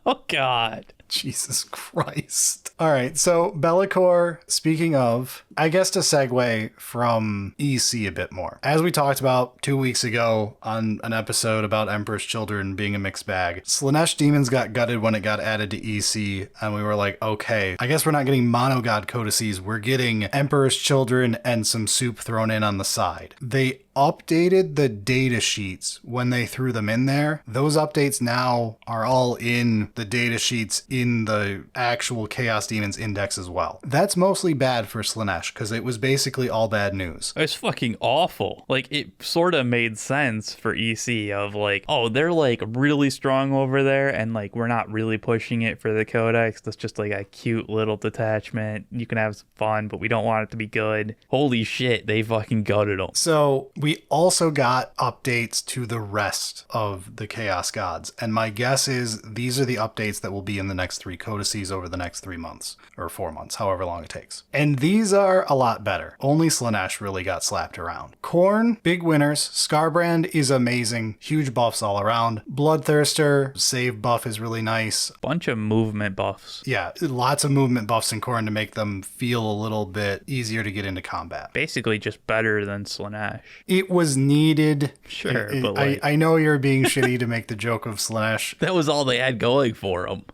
Oh, God. Jesus Christ. All right, so Be'lakor, speaking of, I guess to segue from EC a bit more. As we talked about 2 weeks ago on an episode about Emperor's Children being a mixed bag, Slaanesh Daemons got gutted when it got added to EC, and we were like, okay, I guess we're not getting monogod codices, we're getting Emperor's Children and some soup thrown in on the side. They updated the data sheets when they threw them in there. Those updates now are all in the data sheets in the actual Chaos Demons index as well. That's mostly bad for Slaanesh because it was basically all bad news. It's fucking awful. Like, it sort of made sense for EC of like, oh, they're like really strong over there, and like we're not really pushing it for the codex. That's just like a cute little detachment. You can have some fun, but we don't want it to be good. Holy shit, they fucking gutted them. So we also got updates to the rest of the Chaos Gods, and my guess is these are the updates that will be in the next 3 codices over the next 3 months, or 4 months, however long it takes. And these are a lot better. Only Slaanesh really got slapped around. Khorne, big winners. Scarbrand is amazing. Huge buffs all around. Bloodthirster, save buff is really nice. Bunch of movement buffs. Yeah, lots of movement buffs in Khorne to make them feel a little bit easier to get into combat. Basically just better than Slaanesh. It was needed. Sure, but like... I know you're being shitty to make the joke of Slaanesh. That was all they had going for them.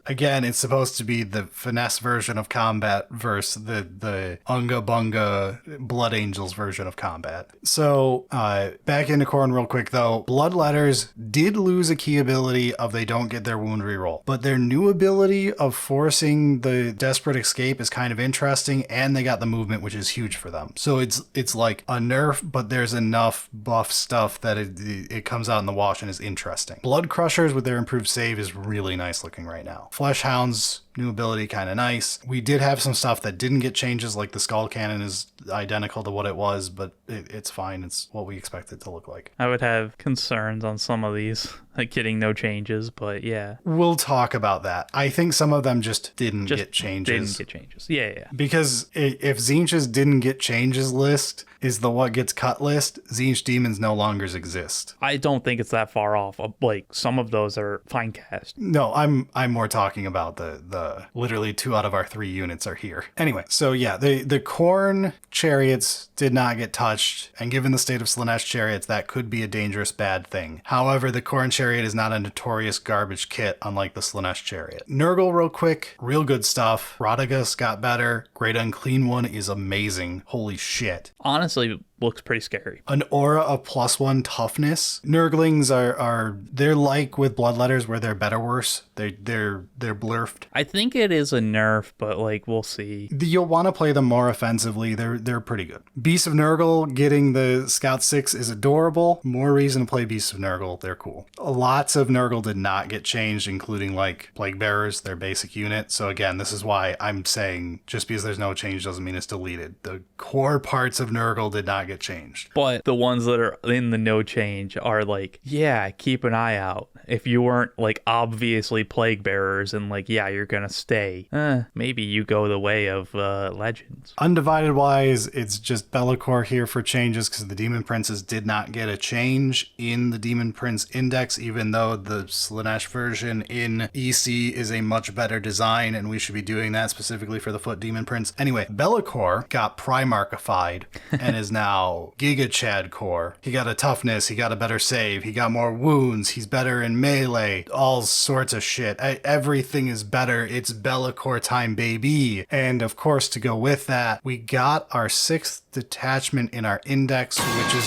Again, it's supposed to be the finesse version of combat versus the Unga Bunga Blood Angels version of combat. So, back into Khorne real quick though. Bloodletters did lose a key ability of they don't get their wound reroll, but their new ability of forcing the desperate escape is kind of interesting, and they got the movement, which is huge for them. So it's like a nerf, but there's enough buff stuff that it comes out in the wash and is interesting. Blood Crushers with their improved save is really nice looking right now. Flesh Hounds, new ability, kind of nice. We did have some stuff that didn't get changes, like the Skull Cannon is identical to what it was, but it's fine. It's what we expect it to look like. I would have concerns on some of these, like getting no changes, but yeah. We'll talk about that. I think some of them just didn't get changes. Yeah. Because if Tzeentch's didn't get changes list is the what gets cut list, Tzeentch Demons no longer exist. I don't think it's that far off. Like, some of those are fine cast. No, I'm more talking about the literally 2 out of our 3 units are here. Anyway, so yeah, the Khorne chariots did not get touched, and given the state of Slaanesh chariots, that could be a dangerous bad thing. However, the Khorne chariot is not a notorious garbage kit, unlike the Slaanesh chariot. Nurgle, real quick, real good stuff. Radagast got better. Great Unclean One is amazing. Holy shit. Honestly, looks pretty scary. An aura of +1 toughness. Nurglings are they're like with Bloodletters where they're better worse. They're blurfed. I think it is a nerf, but like we'll see. You'll want to play them more offensively. They're pretty good. Beasts of Nurgle getting the Scout 6 is adorable. More reason to play Beasts of Nurgle. They're cool. Lots of Nurgle did not get changed, including like Plague Bearers, their basic unit. So again, this is why I'm saying just because there's no change doesn't mean it's deleted. The core parts of Nurgle did not get changed. But the ones that are in the no change are like, yeah, keep an eye out. If you weren't like obviously Plague Bearers and like, yeah, you're gonna stay, maybe you go the way of Legends. Undivided wise, it's just Be'lakor here for changes because the Demon Princes did not get a change in the Demon Prince Index, even though the Slaanesh version in EC is a much better design, and we should be doing that specifically for the Foot Demon Prince. Anyway, Be'lakor got Primarchified and is now Giga Chad Core. He got a toughness, he got a better save, he got more wounds, he's better in melee, all sorts of shit. Everything is better. It's Be'lakor time, baby. And of course, to go with that, we got our 6th detachment in our index, which is...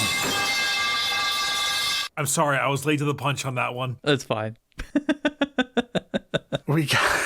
I'm sorry, I was late to the punch on that one. That's fine. We got...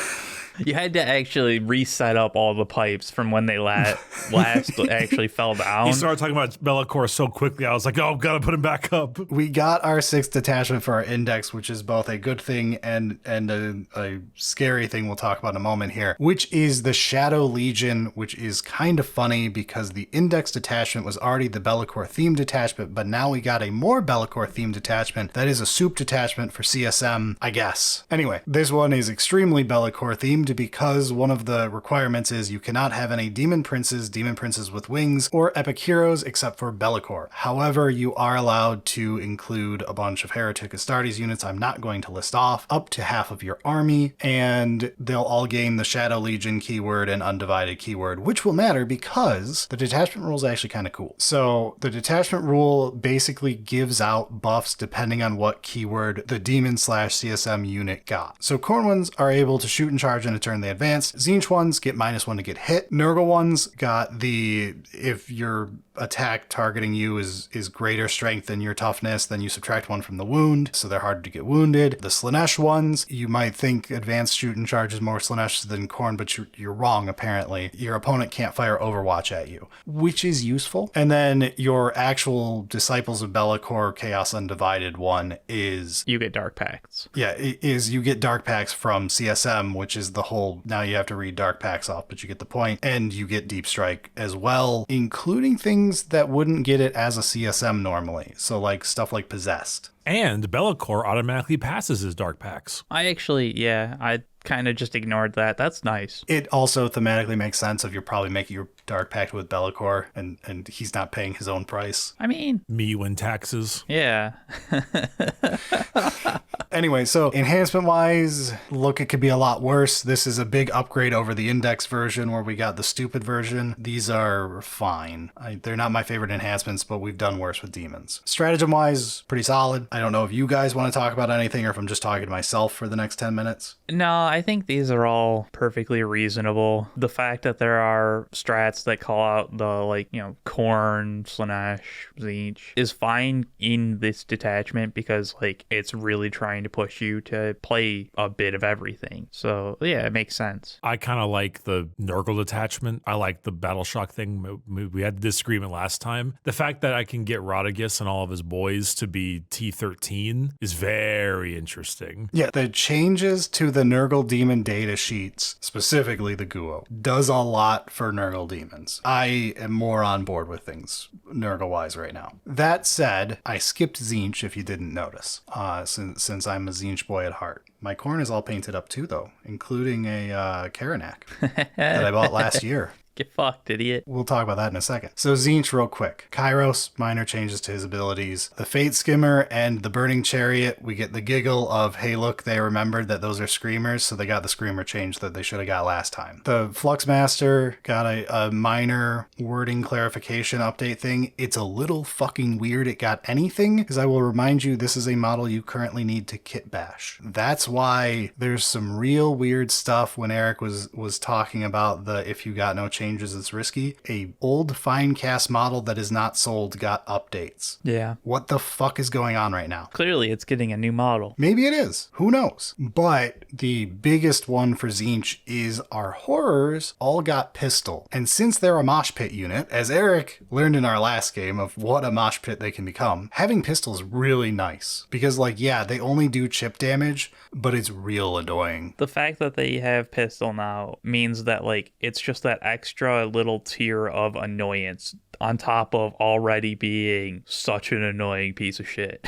You had to actually reset up all the pipes from when they last actually fell down. He started talking about Be'lakor so quickly, I was like, oh, gotta put him back up. We got our 6th detachment for our index, which is both a good thing and a scary thing we'll talk about in a moment here, which is the Shadow Legion, which is kind of funny because the index detachment was already the Be'lakor themed detachment, but now we got a more Be'lakor themed detachment that is a soup detachment for CSM, I guess. Anyway, this one is extremely Be'lakor themed because one of the requirements is you cannot have any demon princes with wings, or epic heroes except for Be'lakor. However, you are allowed to include a bunch of Heretic Astartes units I'm not going to list off, up to half of your army, and they'll all gain the Shadow Legion keyword and Undivided keyword, which will matter because the detachment rule is actually kind of cool. So the detachment rule basically gives out buffs depending on what keyword the demon/CSM unit got. So Khorne ones are able to shoot and charge and turn they advance. Tzeentch ones get -1 to get hit. Nurgle ones got the, if your attack targeting you is greater strength than your toughness, then you subtract 1 from the wound, so they're harder to get wounded. The Slaanesh ones, you might think advanced shoot and charge is more Slaanesh than Khorne, but you're wrong, apparently. Your opponent can't fire Overwatch at you, which is useful. And then your actual Disciples of Be'lakor Chaos Undivided one is... You get Dark Pacts. Yeah, you get Dark Pacts from CSM, which is the whole, now you have to read Dark Pacts off, but you get the point. And you get Deep Strike as well, including things that wouldn't get it as a CSM normally. So like stuff like Possessed. And Be'lakor automatically passes his Dark Pacts. I kind of just ignored that. That's nice. It also thematically makes sense if you're probably making your Dark Pact with Be'lakor and he's not paying his own price. I mean... Me win taxes. Yeah. Anyway, so enhancement-wise, look, it could be a lot worse. This is a big upgrade over the Index version where we got the stupid version. These are fine. They're not my favorite enhancements, but we've done worse with demons. Stratagem-wise, pretty solid. I don't know if you guys want to talk about anything or if I'm just talking to myself for the next 10 minutes. No, I think these are all perfectly reasonable. The fact that there are strats that call out the, Khorne, Slaanesh, Tzeentch is fine in this detachment because, it's really trying to push you to play a bit of everything. So, yeah, it makes sense. I kind of like the Nurgle detachment. I like the Battle Shock thing. We had the disagreement last time. The fact that I can get Radagast and all of his boys to be T13 is very interesting. Yeah, the changes to the Nurgle Demon data sheets, specifically the GUO, does a lot for Nurgle Demons. I am more on board with things Nurgle-wise right now. That said, I skipped Tzeentch if you didn't notice, since I'm a Tzeentch boy at heart. My Khorne is all painted up too, though, including a Karanak that I bought last year. Get fucked, idiot. We'll talk about that in a second. So Tzeentch real quick. Kairos, minor changes to his abilities. The Fate Skimmer and the Burning Chariot, we get the giggle of, hey look, they remembered that those are Screamers, so they got the Screamer change that they should have got last time. The Flux Master got a minor wording clarification update thing. It's a little fucking weird it got anything, because I will remind you this is a model you currently need to kit bash. That's why there's some real weird stuff when Eric was talking about the if you got no changes it's risky. A old Finecast model that is not sold got updates. Yeah. What the fuck is going on right now? Clearly it's getting a new model. Maybe it is. Who knows? But the biggest one for Tzeentch is our horrors all got pistol. And since they're a mosh pit unit, as Eric learned in our last game of what a mosh pit they can become, having pistol is really nice. Because they only do chip damage, but it's real annoying. The fact that they have pistol now means that it's just that extra little tier of annoyance on top of already being such an annoying piece of shit.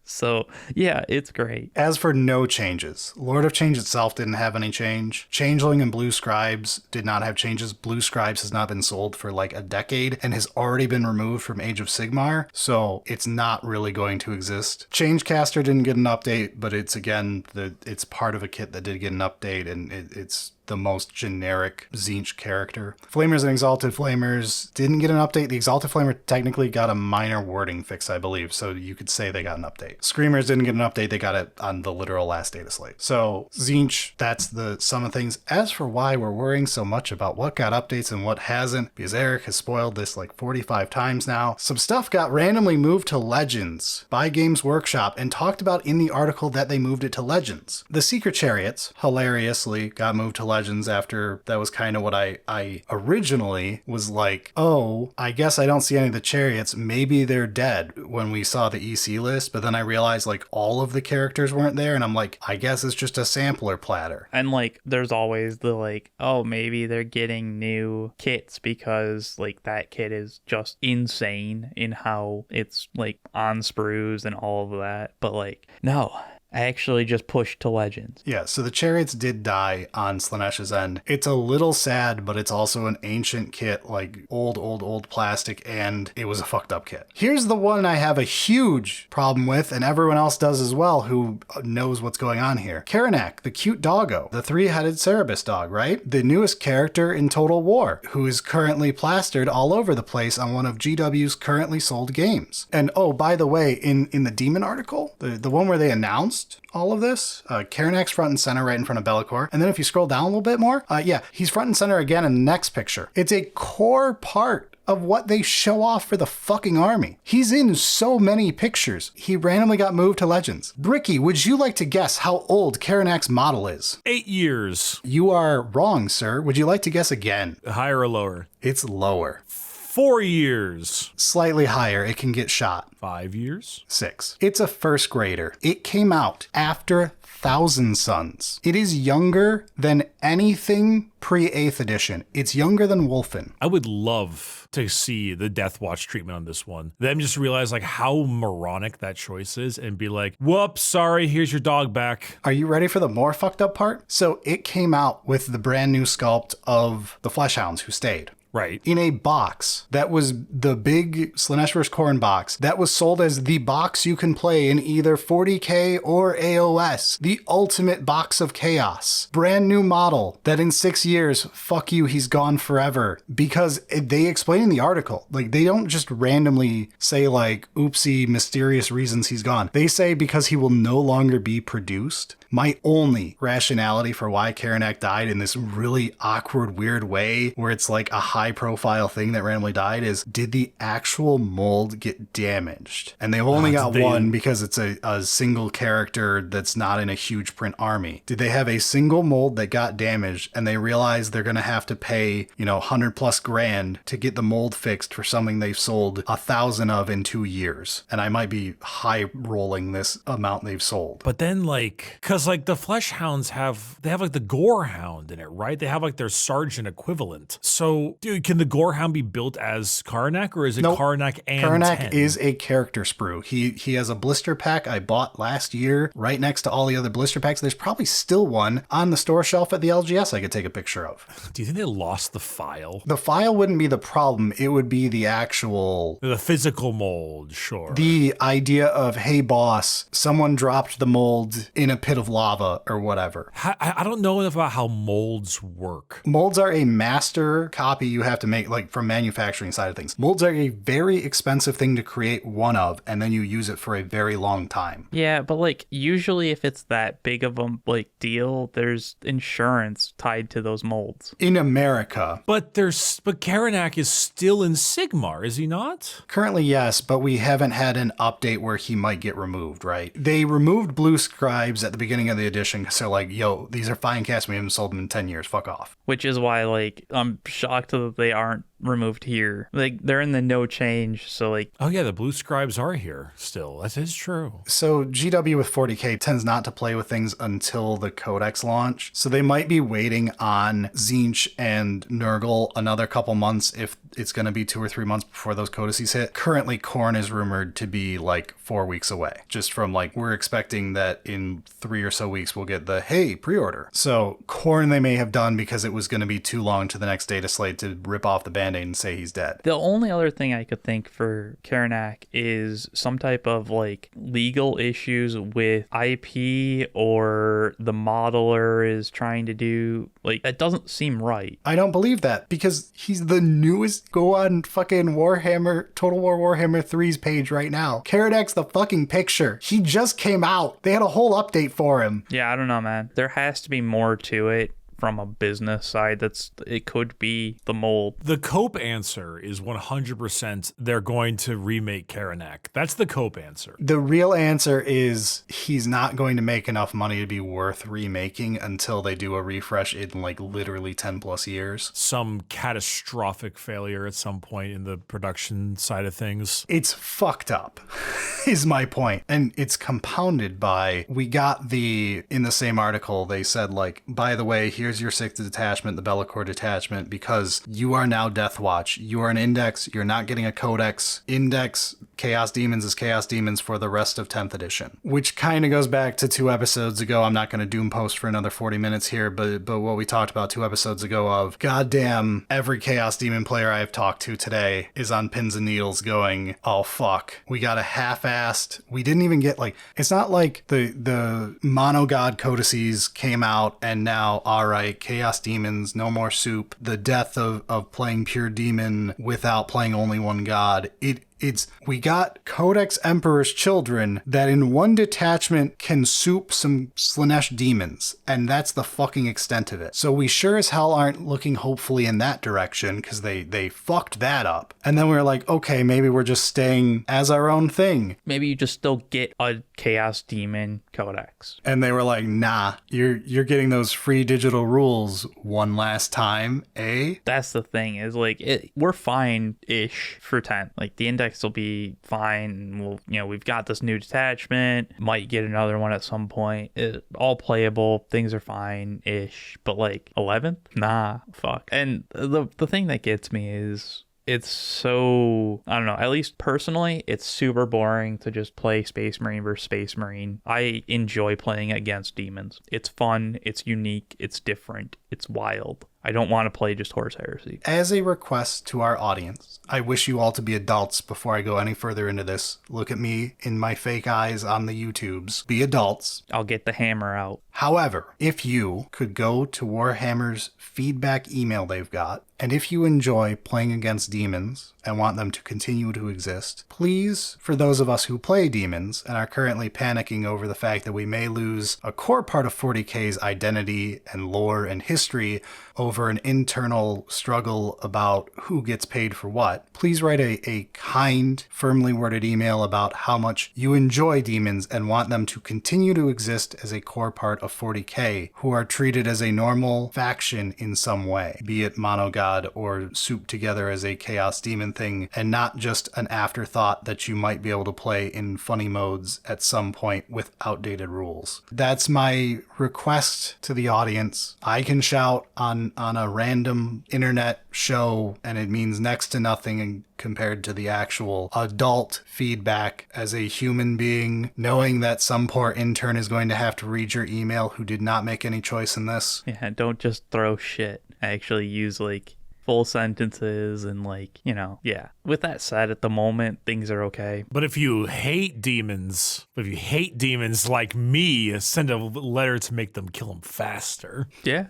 So, yeah, it's great. As for no changes, Lord of Change itself didn't have any change. Changeling and Blue Scribes did not have changes. Blue Scribes has not been sold for a decade and has already been removed from Age of Sigmar, so it's not really going to exist. Changecaster didn't get an update, but it's it's part of a kit that did get an update, and it's the most generic Tzeentch character. Flamers and Exalted Flamers didn't get an update. The Exalted Flamer technically got a minor wording fix, I believe, so you could say they got an update. Screamers didn't get an update. They got it on the literal last Dataslate. So Tzeentch, that's the sum of things. As for why we're worrying so much about what got updates and what hasn't, because Eric has spoiled this 45 times now, some stuff got randomly moved to Legends by Games Workshop and talked about in the article that they moved it to Legends. The Secret Chariots, hilariously, got moved to Legends after that was kind of what I originally was oh, I guess I don't see any of the chariots. Maybe they're dead when we saw the EC list, but then I realized all of the characters weren't there, and I'm I guess it's just a sampler platter. And there's always the oh, maybe they're getting new kits because that kit is just insane in how it's on sprues and all of that. But no. I actually just pushed to Legends. Yeah, so the chariots did die on Slaanesh's end. It's a little sad, but it's also an ancient kit, old plastic, and it was a fucked up kit. Here's the one I have a huge problem with, and everyone else does as well who knows what's going on here. Karanak, the cute doggo, the three-headed Cerebus dog, right? The newest character in Total War, who is currently plastered all over the place on one of GW's currently sold games. And oh, by the way, in the Demon article, the one where they announced almost all of this. Karanak's front and center right in front of Be'lakor. And then if you scroll down a little bit more, he's front and center again in the next picture. It's a core part of what they show off for the fucking army. He's in so many pictures. He randomly got moved to Legends. Bricky, would you like to guess how old Karanak's model is? 8 years. You are wrong, sir. Would you like to guess again? Higher or lower? It's lower. 4 years. Slightly higher. It can get shot. 5 years. 6. It's a first grader. It came out after Thousand Sons. It is younger than anything pre-8th edition. It's younger than Wolfen. I would love to see the Death Watch treatment on this one. Them just realize like how moronic that choice is and be like, whoops, sorry, here's your dog back. Are you ready for the more fucked up part? So it came out with the brand new sculpt of the Fleshhounds who stayed. Right. In a box that was the big Slaanesh vs. Khorne box that was sold as the box you can play in either 40k or AOS. The ultimate box of chaos. Brand new model that in 6 years, fuck you, he's gone forever. Because they explain in the article, like they don't just randomly say like, oopsie, mysterious reasons he's gone. They say because he will no longer be produced. My only rationality for why Karanak died in this really awkward, weird way, where it's like a high-profile thing that randomly died, is did the actual mold get damaged? And they've only got one because it's a single character that's not in a huge print army. Did they have a single mold that got damaged and they realized they're going to have to pay, 100 plus grand to get the mold fixed for something they've sold 1,000 of in 2 years? And I might be high-rolling this amount they've sold. But then because like the Fleshhounds have like the Gorehound in it, right? They have like their sergeant equivalent. So, dude, can the Gorehound be built as Karanak, or is it Karanak and Karanak 10? is a character sprue. He has a blister pack I bought last year right next to all the other blister packs. There's probably still one on the store shelf at the LGS I could take a picture of. Do you think they lost the file? The file wouldn't be the problem. It would be the actual... The physical mold, sure. The idea of, hey, boss, someone dropped the mold in a pit of lava or whatever. I don't know enough about how molds work. Molds are a master copy you have to make, like from manufacturing side of things. Molds are a very expensive thing to create one of, and then you use it for a very long time. Yeah, but like usually if it's that big of a deal, there's insurance tied to those molds. In America. But Karanak is still in Sigmar, is he not? Currently, yes, but we haven't had an update where he might get removed, right? They removed blue scribes at the beginning of the edition because they're like, yo, these are fine casts. We haven't sold them in 10 years. Fuck off. Which is why, I'm shocked that they aren't removed here. They're in the no change, so oh yeah, the blue scribes are here still. That is true. So GW with 40k tends not to play with things until the codex launch, so they might be waiting on Tzeentch and Nurgle another couple months if it's going to be 2 or 3 months before those codices hit. Currently, Khorne is rumored to be 4 weeks away, just from we're expecting that in 3 or so weeks we'll get the hey pre-order. So Khorne they may have done because it was going to be too long to the next data slate to rip off the band and say he's dead. The only other thing I could think for Karanak is some type of legal issues with IP, or the modeler is trying to do that doesn't seem right. I don't believe that because he's the newest. Go on fucking Warhammer, Total War Warhammer 3's page right now. Karanak's the fucking picture. He just came out. They had a whole update for him. Yeah, I don't know, man. There has to be more to it. From a business side, it could be the mold. The Cope answer is 100% they're going to remake Karanak. That's the Cope answer. The real answer is he's not going to make enough money to be worth remaking until they do a refresh in literally 10 plus years. Some catastrophic failure at some point in the production side of things. It's fucked up, is my point. And it's compounded by, we got in the same article, they said by the way, here's your 6th detachment, the Be'lakor detachment, because you are now Death Watch. You are an index. You're not getting a codex. Index Chaos Demons is Chaos Demons for the rest of 10th edition, which kind of goes back to 2 episodes ago. I'm not going to doom post for another 40 minutes here, but what we talked about 2 episodes ago of, goddamn, every Chaos Demon player I've talked to today is on pins and needles going, oh fuck, we got a half-assed, we didn't even get it's not like the Mono God codices came out and now, all right, Chaos Demons, no more soup, the death of playing pure demon without playing only one god. It's, we got Codex Emperor's children that in one detachment can soup some Slaanesh Daemons, and that's the fucking extent of it. So we sure as hell aren't looking hopefully in that direction, because they fucked that up. And then we were like, okay, maybe we're just staying as our own thing. Maybe you just still get a Chaos Demon Codex. And they were like, nah, you're getting those free digital rules one last time, eh? That's the thing, is like, we're fine-ish for 10. Like, the index will be fine. We've got this new detachment, might get another one at some point. All playable, things are fine-ish. But like, 11th? Nah, fuck. And the thing that gets me is, it's so, I don't know, at least personally, it's super boring to just play Space Marine versus Space Marine. I enjoy playing against demons. It's fun, it's unique, it's different, it's wild. I don't want to play just Horse Heresy. As a request to our audience, I wish you all to be adults before I go any further into this. Look at me in my fake eyes on the YouTubes. Be adults. I'll get the hammer out. However, if you could go to Warhammer's feedback email they've got, and if you enjoy playing against demons and want them to continue to exist, please, for those of us who play demons and are currently panicking over the fact that we may lose a core part of 40K's identity and lore and history over an internal struggle about who gets paid for what, please write a kind, firmly worded email about how much you enjoy demons and want them to continue to exist as a core part of 40K, who are treated as a normal faction in some way, be it monogod or souped together as a chaos demon thing, and not just an afterthought that you might be able to play in funny modes at some point with outdated rules. That's my request to the audience. I can shout on a random internet show, and it means next to nothing compared to the actual adult feedback as a human being, knowing that some poor intern is going to have to read your email who did not make any choice in this. Yeah, don't just throw shit. Actually use like full sentences and like, yeah. With that said, at the moment, things are okay. But if you hate demons like me, send a letter to make them kill them faster. Yeah.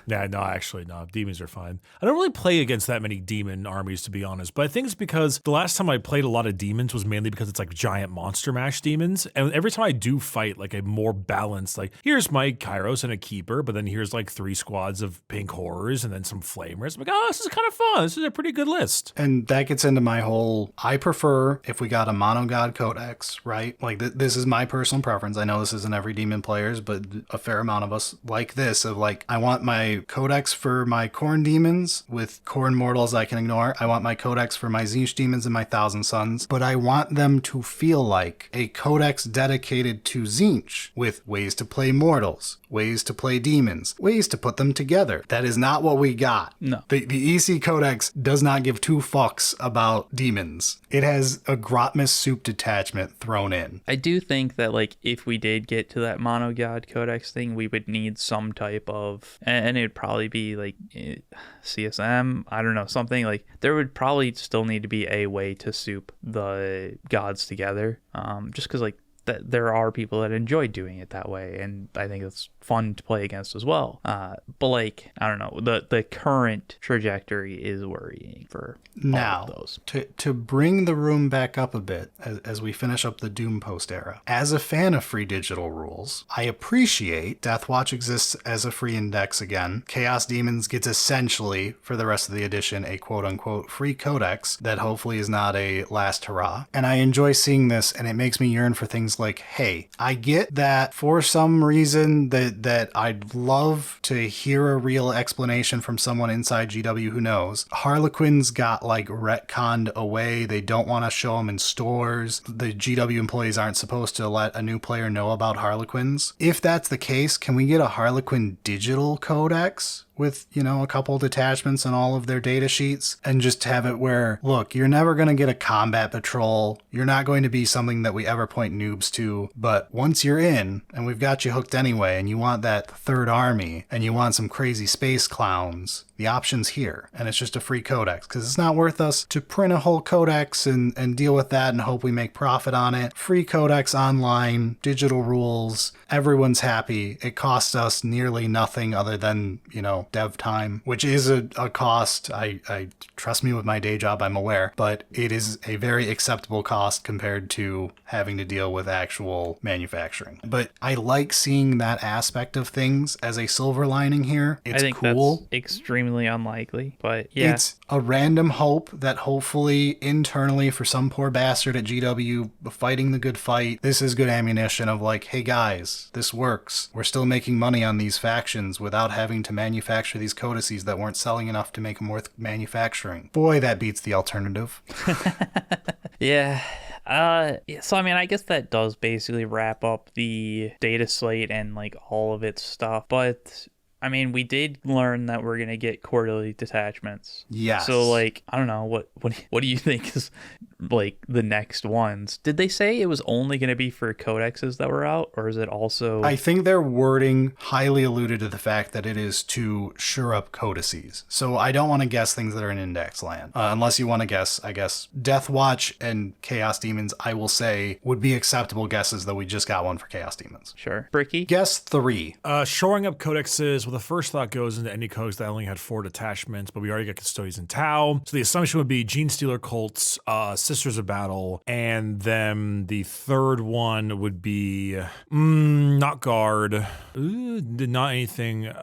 Yeah, no, actually, no. Demons are fine. I don't really play against that many demon armies, to be honest. But I think it's because the last time I played a lot of demons was mainly because it's like giant monster mash demons. And every time I do fight like a more balanced, like here's my Kairos and a Keeper, but then here's like 3 squads of pink horrors and then some flamers. I'm like, oh, this is kind of fun. This is a pretty good list. And that gets into my whole, I prefer if we got a monogod codex, right? Like this is my personal preference. I know this isn't every demon players, but a fair amount of us like this, of like, I want my codex for my Khorne demons with Khorne mortals I can ignore. I want my codex for my Tzeentch demons and my Thousand Sons, but I want them to feel like a codex dedicated to Tzeentch with ways to play mortals, ways to play demons, ways to put them together. That is not what we got. No. The EC Codex does not give 2 fucks about demons. It has a Grotmus soup detachment thrown in. I do think that like if we did get to that monogod codex thing, we would need some type of, and it'd probably be like CSM, I don't know, something like, there would probably still need to be a way to soup the gods together, just because like that there are people that enjoy doing it that way, and I think it's fun to play against as well. But like, I don't know, the current trajectory is worrying for now, all of those. To bring the room back up a bit as we finish up the Doom Post era. As a fan of free digital rules, I appreciate Deathwatch exists as a free index again. Chaos Demons gets essentially, for the rest of the edition, a quote-unquote free codex that hopefully is not a last hurrah. And I enjoy seeing this, and it makes me yearn for things like, hey, I get that for some reason that I'd love to hear a real explanation from someone inside GW who knows. Harlequins got like retconned away. They don't want to show them in stores. The GW employees aren't supposed to let a new player know about Harlequins. If that's the case, can we get a Harlequin digital codex with, a couple detachments and all of their data sheets, and just have it where, look, you're never going to get a combat patrol. You're not going to be something that we ever point noobs to, but once you're in, and we've got you hooked anyway, and you want that third army, and you want some crazy space clowns, the option's here, and it's just a free codex, because it's not worth us to print a whole codex and deal with that and hope we make profit on it. Free codex online, digital rules, everyone's happy. It costs us nearly nothing other than, additional dev time, which is a cost. I trust me with my day job, I'm aware, but it is a very acceptable cost compared to having to deal with actual manufacturing. But I like seeing that aspect of things as a silver lining here. It's I think cool. that's extremely unlikely, but yeah. It's a random hope that hopefully internally for some poor bastard at GW fighting the good fight, this is good ammunition of like, hey guys, this works. We're still making money on these factions without having to manufacture these codices that weren't selling enough to make them worth manufacturing. Boy, that beats the alternative. Yeah. So I mean, I guess that does basically wrap up the data slate and like all of its stuff, but I mean, we did learn that we're gonna get quarterly detachments. Yes. So like, I don't know, what do you think is like the next ones? Did they say it was only gonna be for codexes that were out, or is it also? I think their wording highly alluded to the fact that it is to shore up codices. So I don't want to guess things that are in index land, unless you want to guess. I guess Deathwatch and Chaos Demons, I will say, would be acceptable guesses. Though we just got one for Chaos Demons. Sure. Bricky? Guess 3. Shoring up codexes, well, the first thought goes into any codex that only had 4 detachments, but we already got Custodes and Tau. So the assumption would be Genestealer Cults, Sisters of Battle, and then the third one would be not Guard, not anything.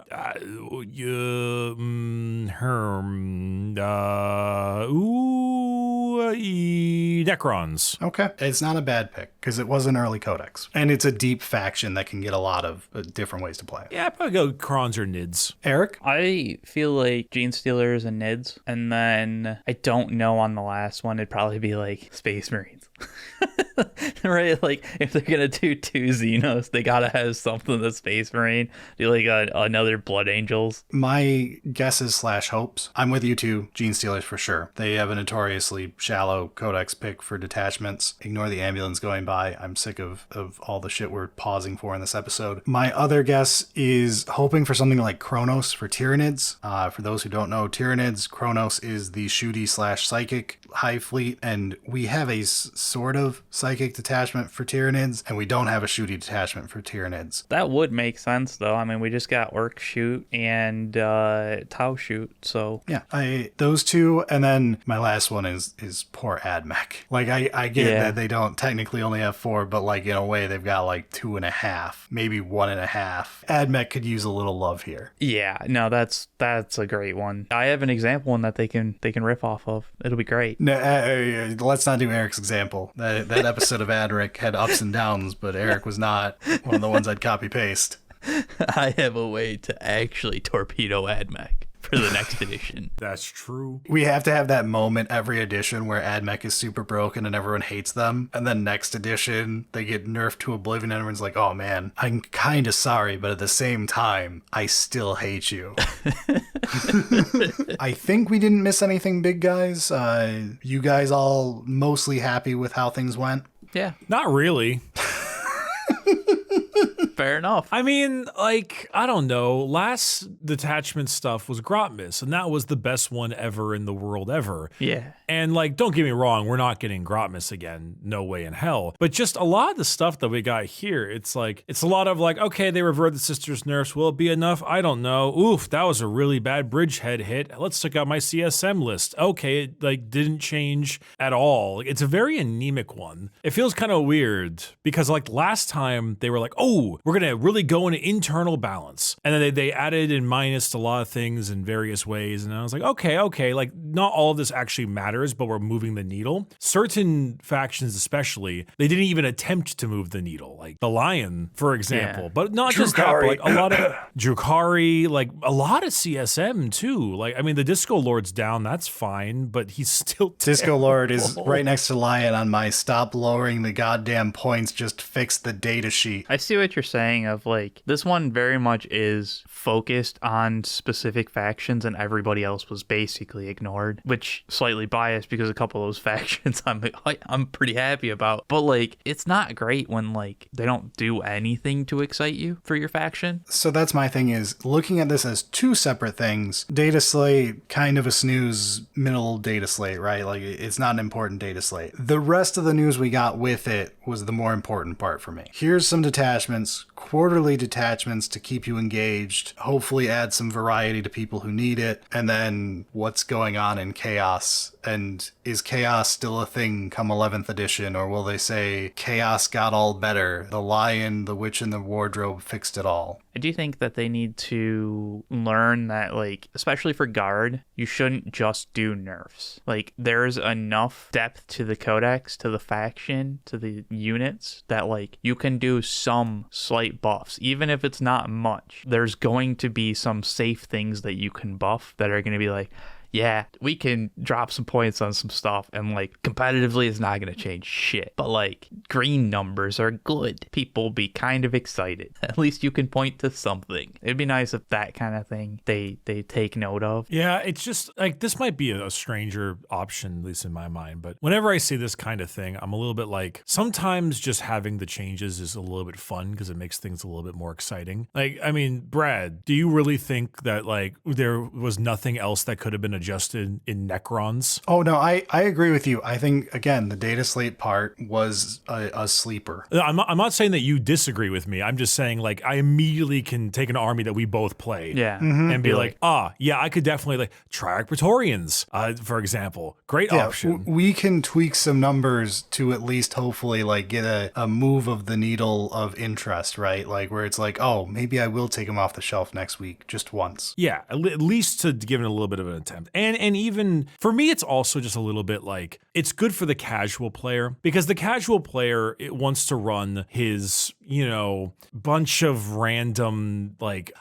Necrons. Okay. It's not a bad pick because it was an early codex. And it's a deep faction that can get a lot of different ways to play. Yeah, I'd probably go Crons or Nids. Eric? I feel like Genestealers and Nids, and then I don't know on the last one, it'd probably be like Space Marines. Right? Like, if they're gonna do 2 Xenos, they gotta have something that's Space Marine. Do like another Blood Angels. My guesses / hopes. I'm with you too. Genestealers for sure. They have a notoriously shallow codex pick for detachments. Ignore the ambulance going by. I'm sick of all the shit we're pausing for in this episode. My other guess is hoping for something like Kronos for Tyranids. For those who don't know, Tyranids, Kronos is the shooty / psychic hive fleet, and we have a sort of psychic detachment for Tyranids, and we don't have a shooty detachment for Tyranids. That would make sense, though. I mean, we just got Ork shoot and Tau shoot, so Yeah, those two, and then my last one is poor Admech. Like, I get that they don't technically only have 4, but like in a way they've got like 2.5, maybe 1.5. Admech could use a little love here. yeah, no, that's a great one. I have an example one that they can riff off of. It'll be great. No, let's not do Eric's example. That episode of Adric had ups and downs, but Eric was not one of the ones I'd copy paste. I have a way to actually torpedo Admech for the next edition. That's true. We have to have that moment every edition where Admech is super broken and everyone hates them, and then next edition they get nerfed to oblivion and everyone's like, oh man, I'm kind of sorry, but at the same time I still hate you. I think we didn't miss anything big, guys. You guys all mostly happy with how things went? Yeah, Not really. fair enough. I mean, like, I don't know. Last detachment stuff was Grotmis, and that was the best one ever in the world ever. Yeah. And, like, don't get me wrong, we're not getting Grotmis again. No way in hell. But just a lot of the stuff that we got here, it's like, it's a lot of like, okay, they reverted the Sisters nerfs. Will it be enough? I don't know. Oof, that was a really bad bridgehead hit. Let's check out my CSM list. Okay, it, like, didn't change at all. It's a very anemic one. It feels kind of weird because, like, last time they were like, oh, we're going to really go into internal balance. And then they added and minused a lot of things in various ways. And I was like, okay, like, not all of this actually matters, but we're moving the needle. Certain factions especially, they didn't even attempt to move the needle. Like the Lion, for example. Yeah. But not just that, but like a lot of Drukhari, like a lot of CSM too. Like, I mean, the Disco Lord's down, that's fine, but he's still Disco Lord is right next to Lion on my stop lowering the goddamn points, just fix the data sheet. I see what you're saying of like, this one very much is focused on specific factions and everybody else was basically ignored. Horde, which slightly biased because a couple of those factions I'm pretty happy about. But like, it's not great when like they don't do anything to excite you for your faction. So that's my thing, is looking at this as two separate things. Dataslate, kind of a snooze middle Dataslate, right? Like, it's not an important Dataslate. The rest of the news we got with it was the more important part for me. Here's some detachments, quarterly detachments to keep you engaged, hopefully add some variety to people who need it, and then what's going on in Chaos. And is Chaos still a thing come 11th edition, or will they say Chaos got all better, the lion, the witch, and the wardrobe fixed it all? I do think that they need to learn that, like, especially for Guard, you shouldn't just do nerfs. Like, there's enough depth to the codex, to the faction, to the units, that, like, you can do some slight buffs. Even if it's not much, there's going to be some safe things that you can buff that are going to be like, yeah, we can drop some points on some stuff, and like competitively it's not going to change shit. But like, green numbers are good. People be kind of excited. At least you can point to something. It'd be nice if that kind of thing they take note of. Yeah, it's just like, this might be a stranger option, at least in my mind. But whenever I see this kind of thing, I'm a little bit like, sometimes just having the changes is a little bit fun because it makes things a little bit more exciting. Like, I mean, Brad, do you really think that like there was nothing else that could have been adjusted in Necrons? Oh, no, I agree with you. I think, again, the Dataslate part was a sleeper. I'm not saying that you disagree with me. I'm just saying, like, I immediately can take an army that we both play and be like, yeah, I could definitely, like, Triarch Praetorians, for example. Great option. We can tweak some numbers to at least hopefully, like, get a move of the needle of interest, right? Like, where it's like, oh, maybe I will take them off the shelf next week, just once. Yeah, at least to give it a little bit of an attempt. And even for me, it's also just a little bit like, it's good for the casual player, because the casual player, it wants to run his, you know, bunch of random, like,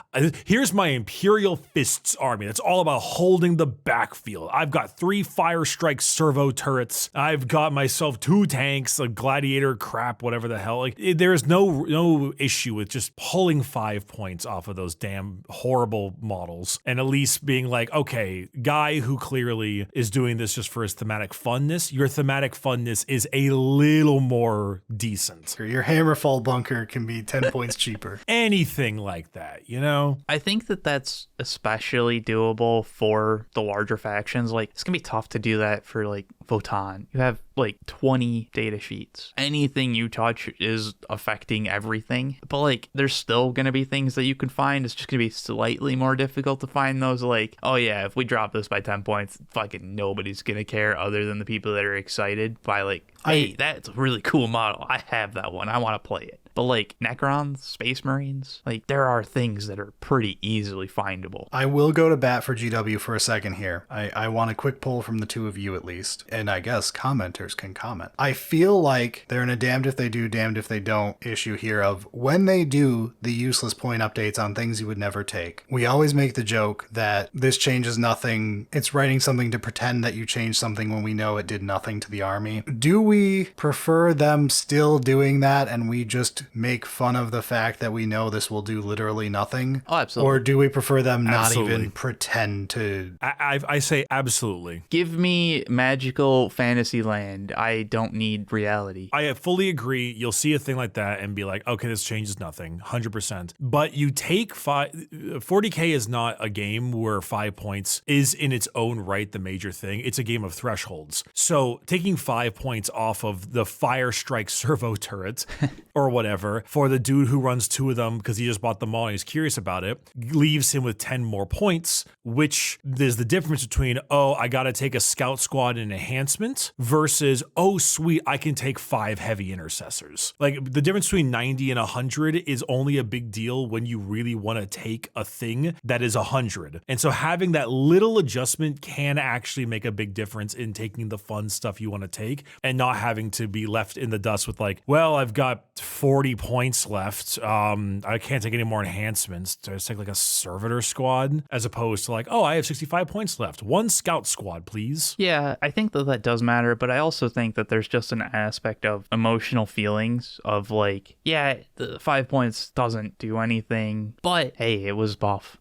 here's my Imperial Fists army. That's all about holding the backfield. I've got 3 Fire Strike servo turrets. I've got myself 2 tanks, a gladiator crap, whatever the hell. Like, there's no issue with just pulling 5 points off of those damn horrible models, and at least being like, okay, guy who clearly is doing this just for his thematic funness, your thematic funness is a little more decent. Your Hammerfall bunker can be 10 points cheaper. Anything like that, you know? I think that that's especially doable for the larger factions. Like, it's gonna be tough to do that for like Votann. You have like 20 data sheets. Anything you touch is affecting everything. But like, there's still gonna be things that you can find. It's just gonna be slightly more difficult to find those, like, oh yeah, if we drop this by 10 points, fucking nobody's gonna care other than the people that are excited by like, hey, that's a really cool model. I have that one. I want to play it. But like Necrons, Space Marines, like, there are things that are pretty easily findable. I will go to bat for GW for a second here. I want a quick poll from the two of you at least. And I guess commenters can comment. I feel like they're in a damned if they do, damned if they don't issue here of when they do the useless point updates on things you would never take. We always make the joke that this changes nothing. It's writing something to pretend that you changed something when we know it did nothing to the army. Do we prefer them still doing that and we just make fun of the fact that we know this will do literally nothing? Oh, absolutely. Or do we prefer them not even pretend to? I say absolutely. Give me magical fantasy land. I don't need reality. I fully agree. You'll see a thing like that and be like, okay, this changes nothing, 100%. But you take 40K is not a game where 5 points is in its own right the major thing. It's a game of thresholds. So taking 5 points off of the Fire Strike servo turrets or whatever for the dude who runs 2 of them because he just bought them all and he's curious about it, leaves him with 10 more points, which there's the difference between, oh, I got to take a scout squad and enhancement versus, oh, sweet, I can take 5 heavy intercessors. Like, the difference between 90 and 100 is only a big deal when you really want to take a thing that is 100. And so having that little adjustment can actually make a big difference in taking the fun stuff you want to take and not having to be left in the dust with like, well, I've got 40 points left. I can't take any more enhancements. To take like a servitor squad as opposed to like, oh, I have 65 points left. 1 scout squad, please. Yeah, I think that does matter, but I also think that there's just an aspect of emotional feelings of like, yeah, the 5 points doesn't do anything, but hey, it was buff,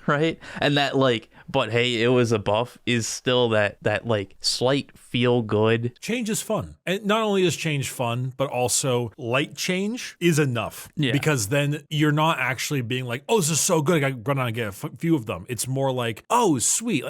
right? And that like But hey, it was a buff is still that like slight feel good. Change is fun. And not only is change fun, but also light change is enough. Yeah. Because then you're not actually being like, oh, this is so good, I gotta run out and get a few of them. It's more like, oh, sweet.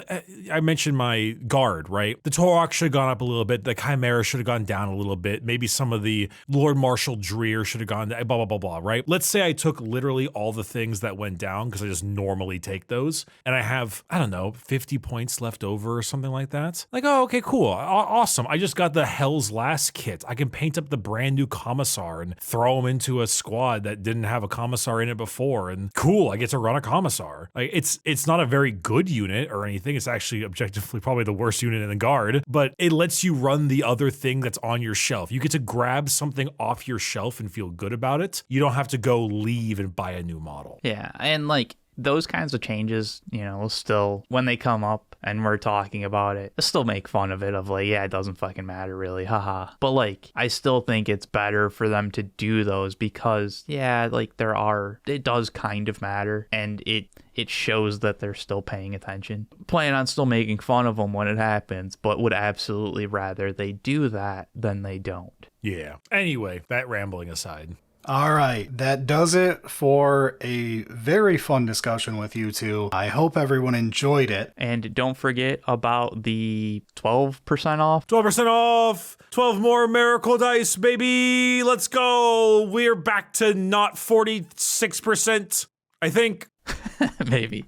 I mentioned my guard, right? The Torok should have gone up a little bit. The Chimera should have gone down a little bit. Maybe some of the Lord Marshal Dreer should have gone down, blah, blah, blah, blah, right? Let's say I took literally all the things that went down because I just normally take those. And I have, I don't know, 50 points left over or something like that. Like, oh, okay, cool. Awesome. I just got the Hell's Last kit. I can paint up the brand new Commissar and throw him into a squad that didn't have a Commissar in it before. And cool, I get to run a Commissar. Like, it's not a very good unit or anything. It's actually objectively probably the worst unit in the guard, but it lets you run the other thing that's on your shelf. You get to grab something off your shelf and feel good about it. You don't have to go leave and buy a new model. Yeah, and like those kinds of changes, you know, will still, when they come up and we're talking about it, I'll still make fun of it of like, yeah, it doesn't fucking matter really, haha. But like, I still think it's better for them to do those because, yeah, like it does kind of matter, and it shows that they're still paying attention. Plan on still making fun of them when it happens, but would absolutely rather they do that than they don't. Yeah. Anyway, that rambling aside. All right, that does it for a very fun discussion with you two. I hope everyone enjoyed it. And don't forget about the 12% off. 12% off! 12 more Miracle Dice, baby! Let's go! We're back to not 46%, I think. Maybe.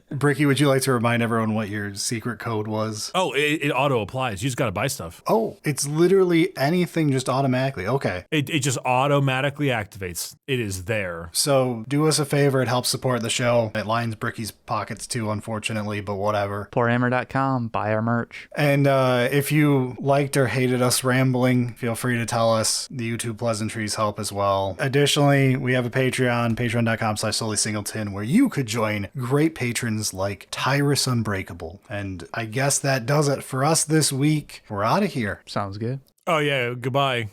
Bricky, would you like to remind everyone what your secret code was? Oh, it auto applies. You just gotta buy stuff. Oh, it's literally anything just automatically. Okay. It just automatically activates. It is there. So do us a favor. It helps support the show. It lines Bricky's pockets too, unfortunately, but whatever. Poorhammer.com. Buy our merch. And if you liked or hated us rambling, feel free to tell us. The YouTube pleasantries help as well. Additionally, we have a Patreon, patreon.com/solely-singleton, where you could join great patrons like Tyrus Unbreakable. And I guess that does it for us this week. We're out of here. Sounds good. Oh, yeah. Goodbye.